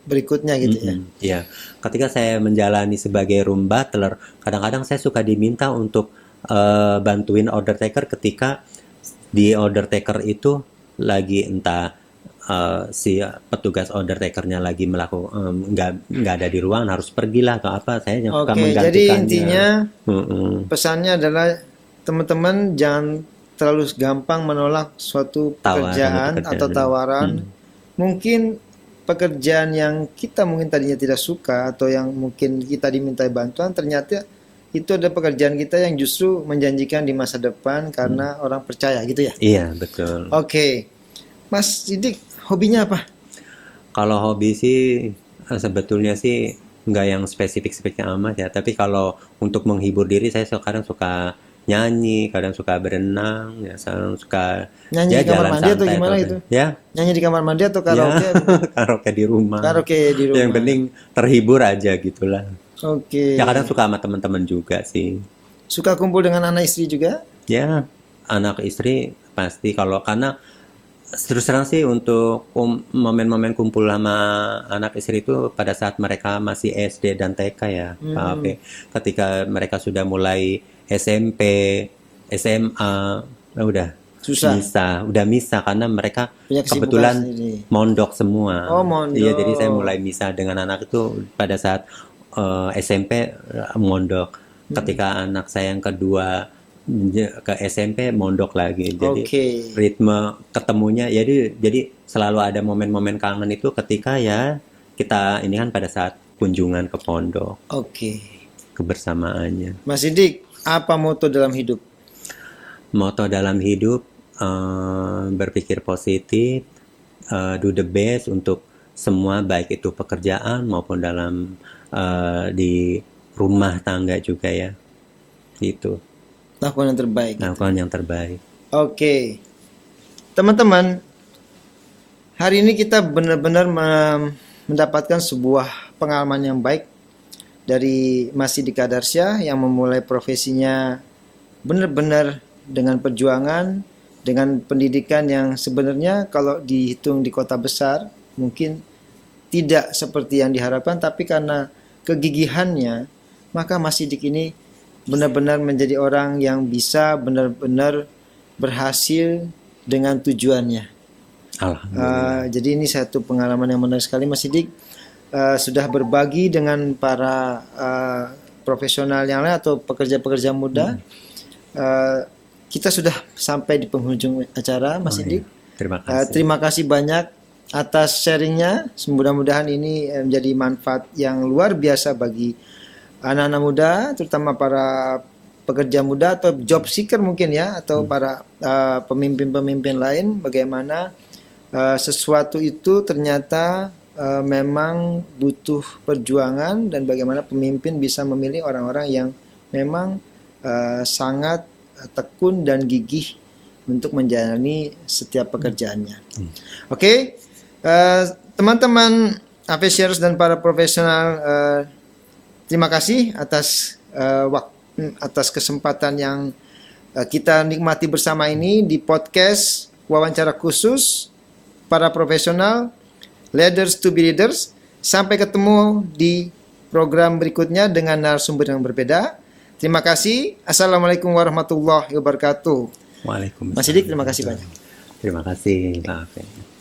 berikutnya gitu ya. Iya, ketika saya menjalani sebagai room butler, kadang-kadang saya suka diminta untuk bantuin order taker ketika di order taker itu lagi entah si petugas order takernya lagi melakukan nggak ada di ruangan, harus pergilah atau apa, saya yang suka Oke, menggantikannya. jadi intinya Mm-mm. pesannya adalah teman-teman jangan terlalu gampang menolak suatu pekerjaan atau tawaran. Mungkin pekerjaan yang kita mungkin tadinya tidak suka atau yang mungkin kita dimintai bantuan, ternyata itu ada pekerjaan kita yang justru menjanjikan di masa depan karena orang percaya gitu ya. Iya, betul. Oke, Mas Sidik, hobinya apa? Kalau hobi sih sebetulnya sih nggak yang spesifik amat ya. Tapi kalau untuk menghibur diri, saya kadang suka nyanyi, kadang suka berenang, ya kadang suka Nyanyi di kamar mandi atau gimana itu? Ya, Nyanyi di kamar mandi atau karaoke? karaoke di rumah. Karaoke di rumah. Yang penting terhibur aja gitulah. Oke. Ya kadang suka sama teman-teman juga sih. Suka kumpul dengan anak istri juga? Ya, anak istri pasti, karena terus terang sih untuk momen-momen kumpul sama anak istri itu pada saat mereka masih SD dan TK ya, Pak Ape. Ketika mereka sudah mulai SMP, SMA, udah Susah. udah misah karena mereka Punya kesibukan kebetulan sendiri. mondok semua. Oh, mondok. Iya, jadi saya mulai misah dengan anak itu pada saat SMP mondok. Ketika anak saya yang kedua ke SMP mondok lagi, jadi Oke. ritme ketemunya jadi selalu ada momen-momen kangen itu ketika ya kita ini kan pada saat kunjungan ke pondok, Oke. kebersamaannya. Mas Sidik, apa moto dalam hidup? Moto dalam hidup berpikir positif, do the best untuk semua, baik itu pekerjaan maupun dalam di rumah tangga juga ya, itu. Lakukan yang terbaik. Lakukan yang terbaik. Oke. Teman-teman, hari ini kita benar-benar mendapatkan sebuah pengalaman yang baik dari Mas Sidik Kadarsya yang memulai profesinya benar-benar dengan perjuangan, dengan pendidikan yang sebenarnya kalau dihitung di kota besar mungkin tidak seperti yang diharapkan, tapi karena kegigihannya maka Mas Sidik ini benar-benar menjadi orang yang bisa benar-benar berhasil dengan tujuannya. Alhamdulillah. Jadi ini satu pengalaman yang menarik sekali Mas Sidik, sudah berbagi dengan para profesional yang lain atau pekerja-pekerja muda kita sudah sampai di penghujung acara, Mas Oh, Sidik. iya. Terima kasih. Terima kasih banyak atas sharingnya. Mudah-mudahan ini menjadi manfaat yang luar biasa bagi anak-anak muda, terutama para pekerja muda atau job seeker mungkin ya, atau para pemimpin-pemimpin lain. Bagaimana sesuatu itu ternyata memang butuh perjuangan, dan bagaimana pemimpin bisa memilih orang-orang yang memang sangat tekun dan gigih untuk menjalani setiap pekerjaannya. Oke, teman-teman Avesiers dan para profesional, terima kasih atas atas kesempatan yang kita nikmati bersama ini di podcast wawancara khusus para profesional Leaders to be Leaders. Sampai ketemu di program berikutnya dengan narasumber yang berbeda. Terima kasih. Assalamualaikum warahmatullahi wabarakatuh. Waalaikumsalam. Mas Sidik, terima kasih banyak. Terima kasih, Pak Afif.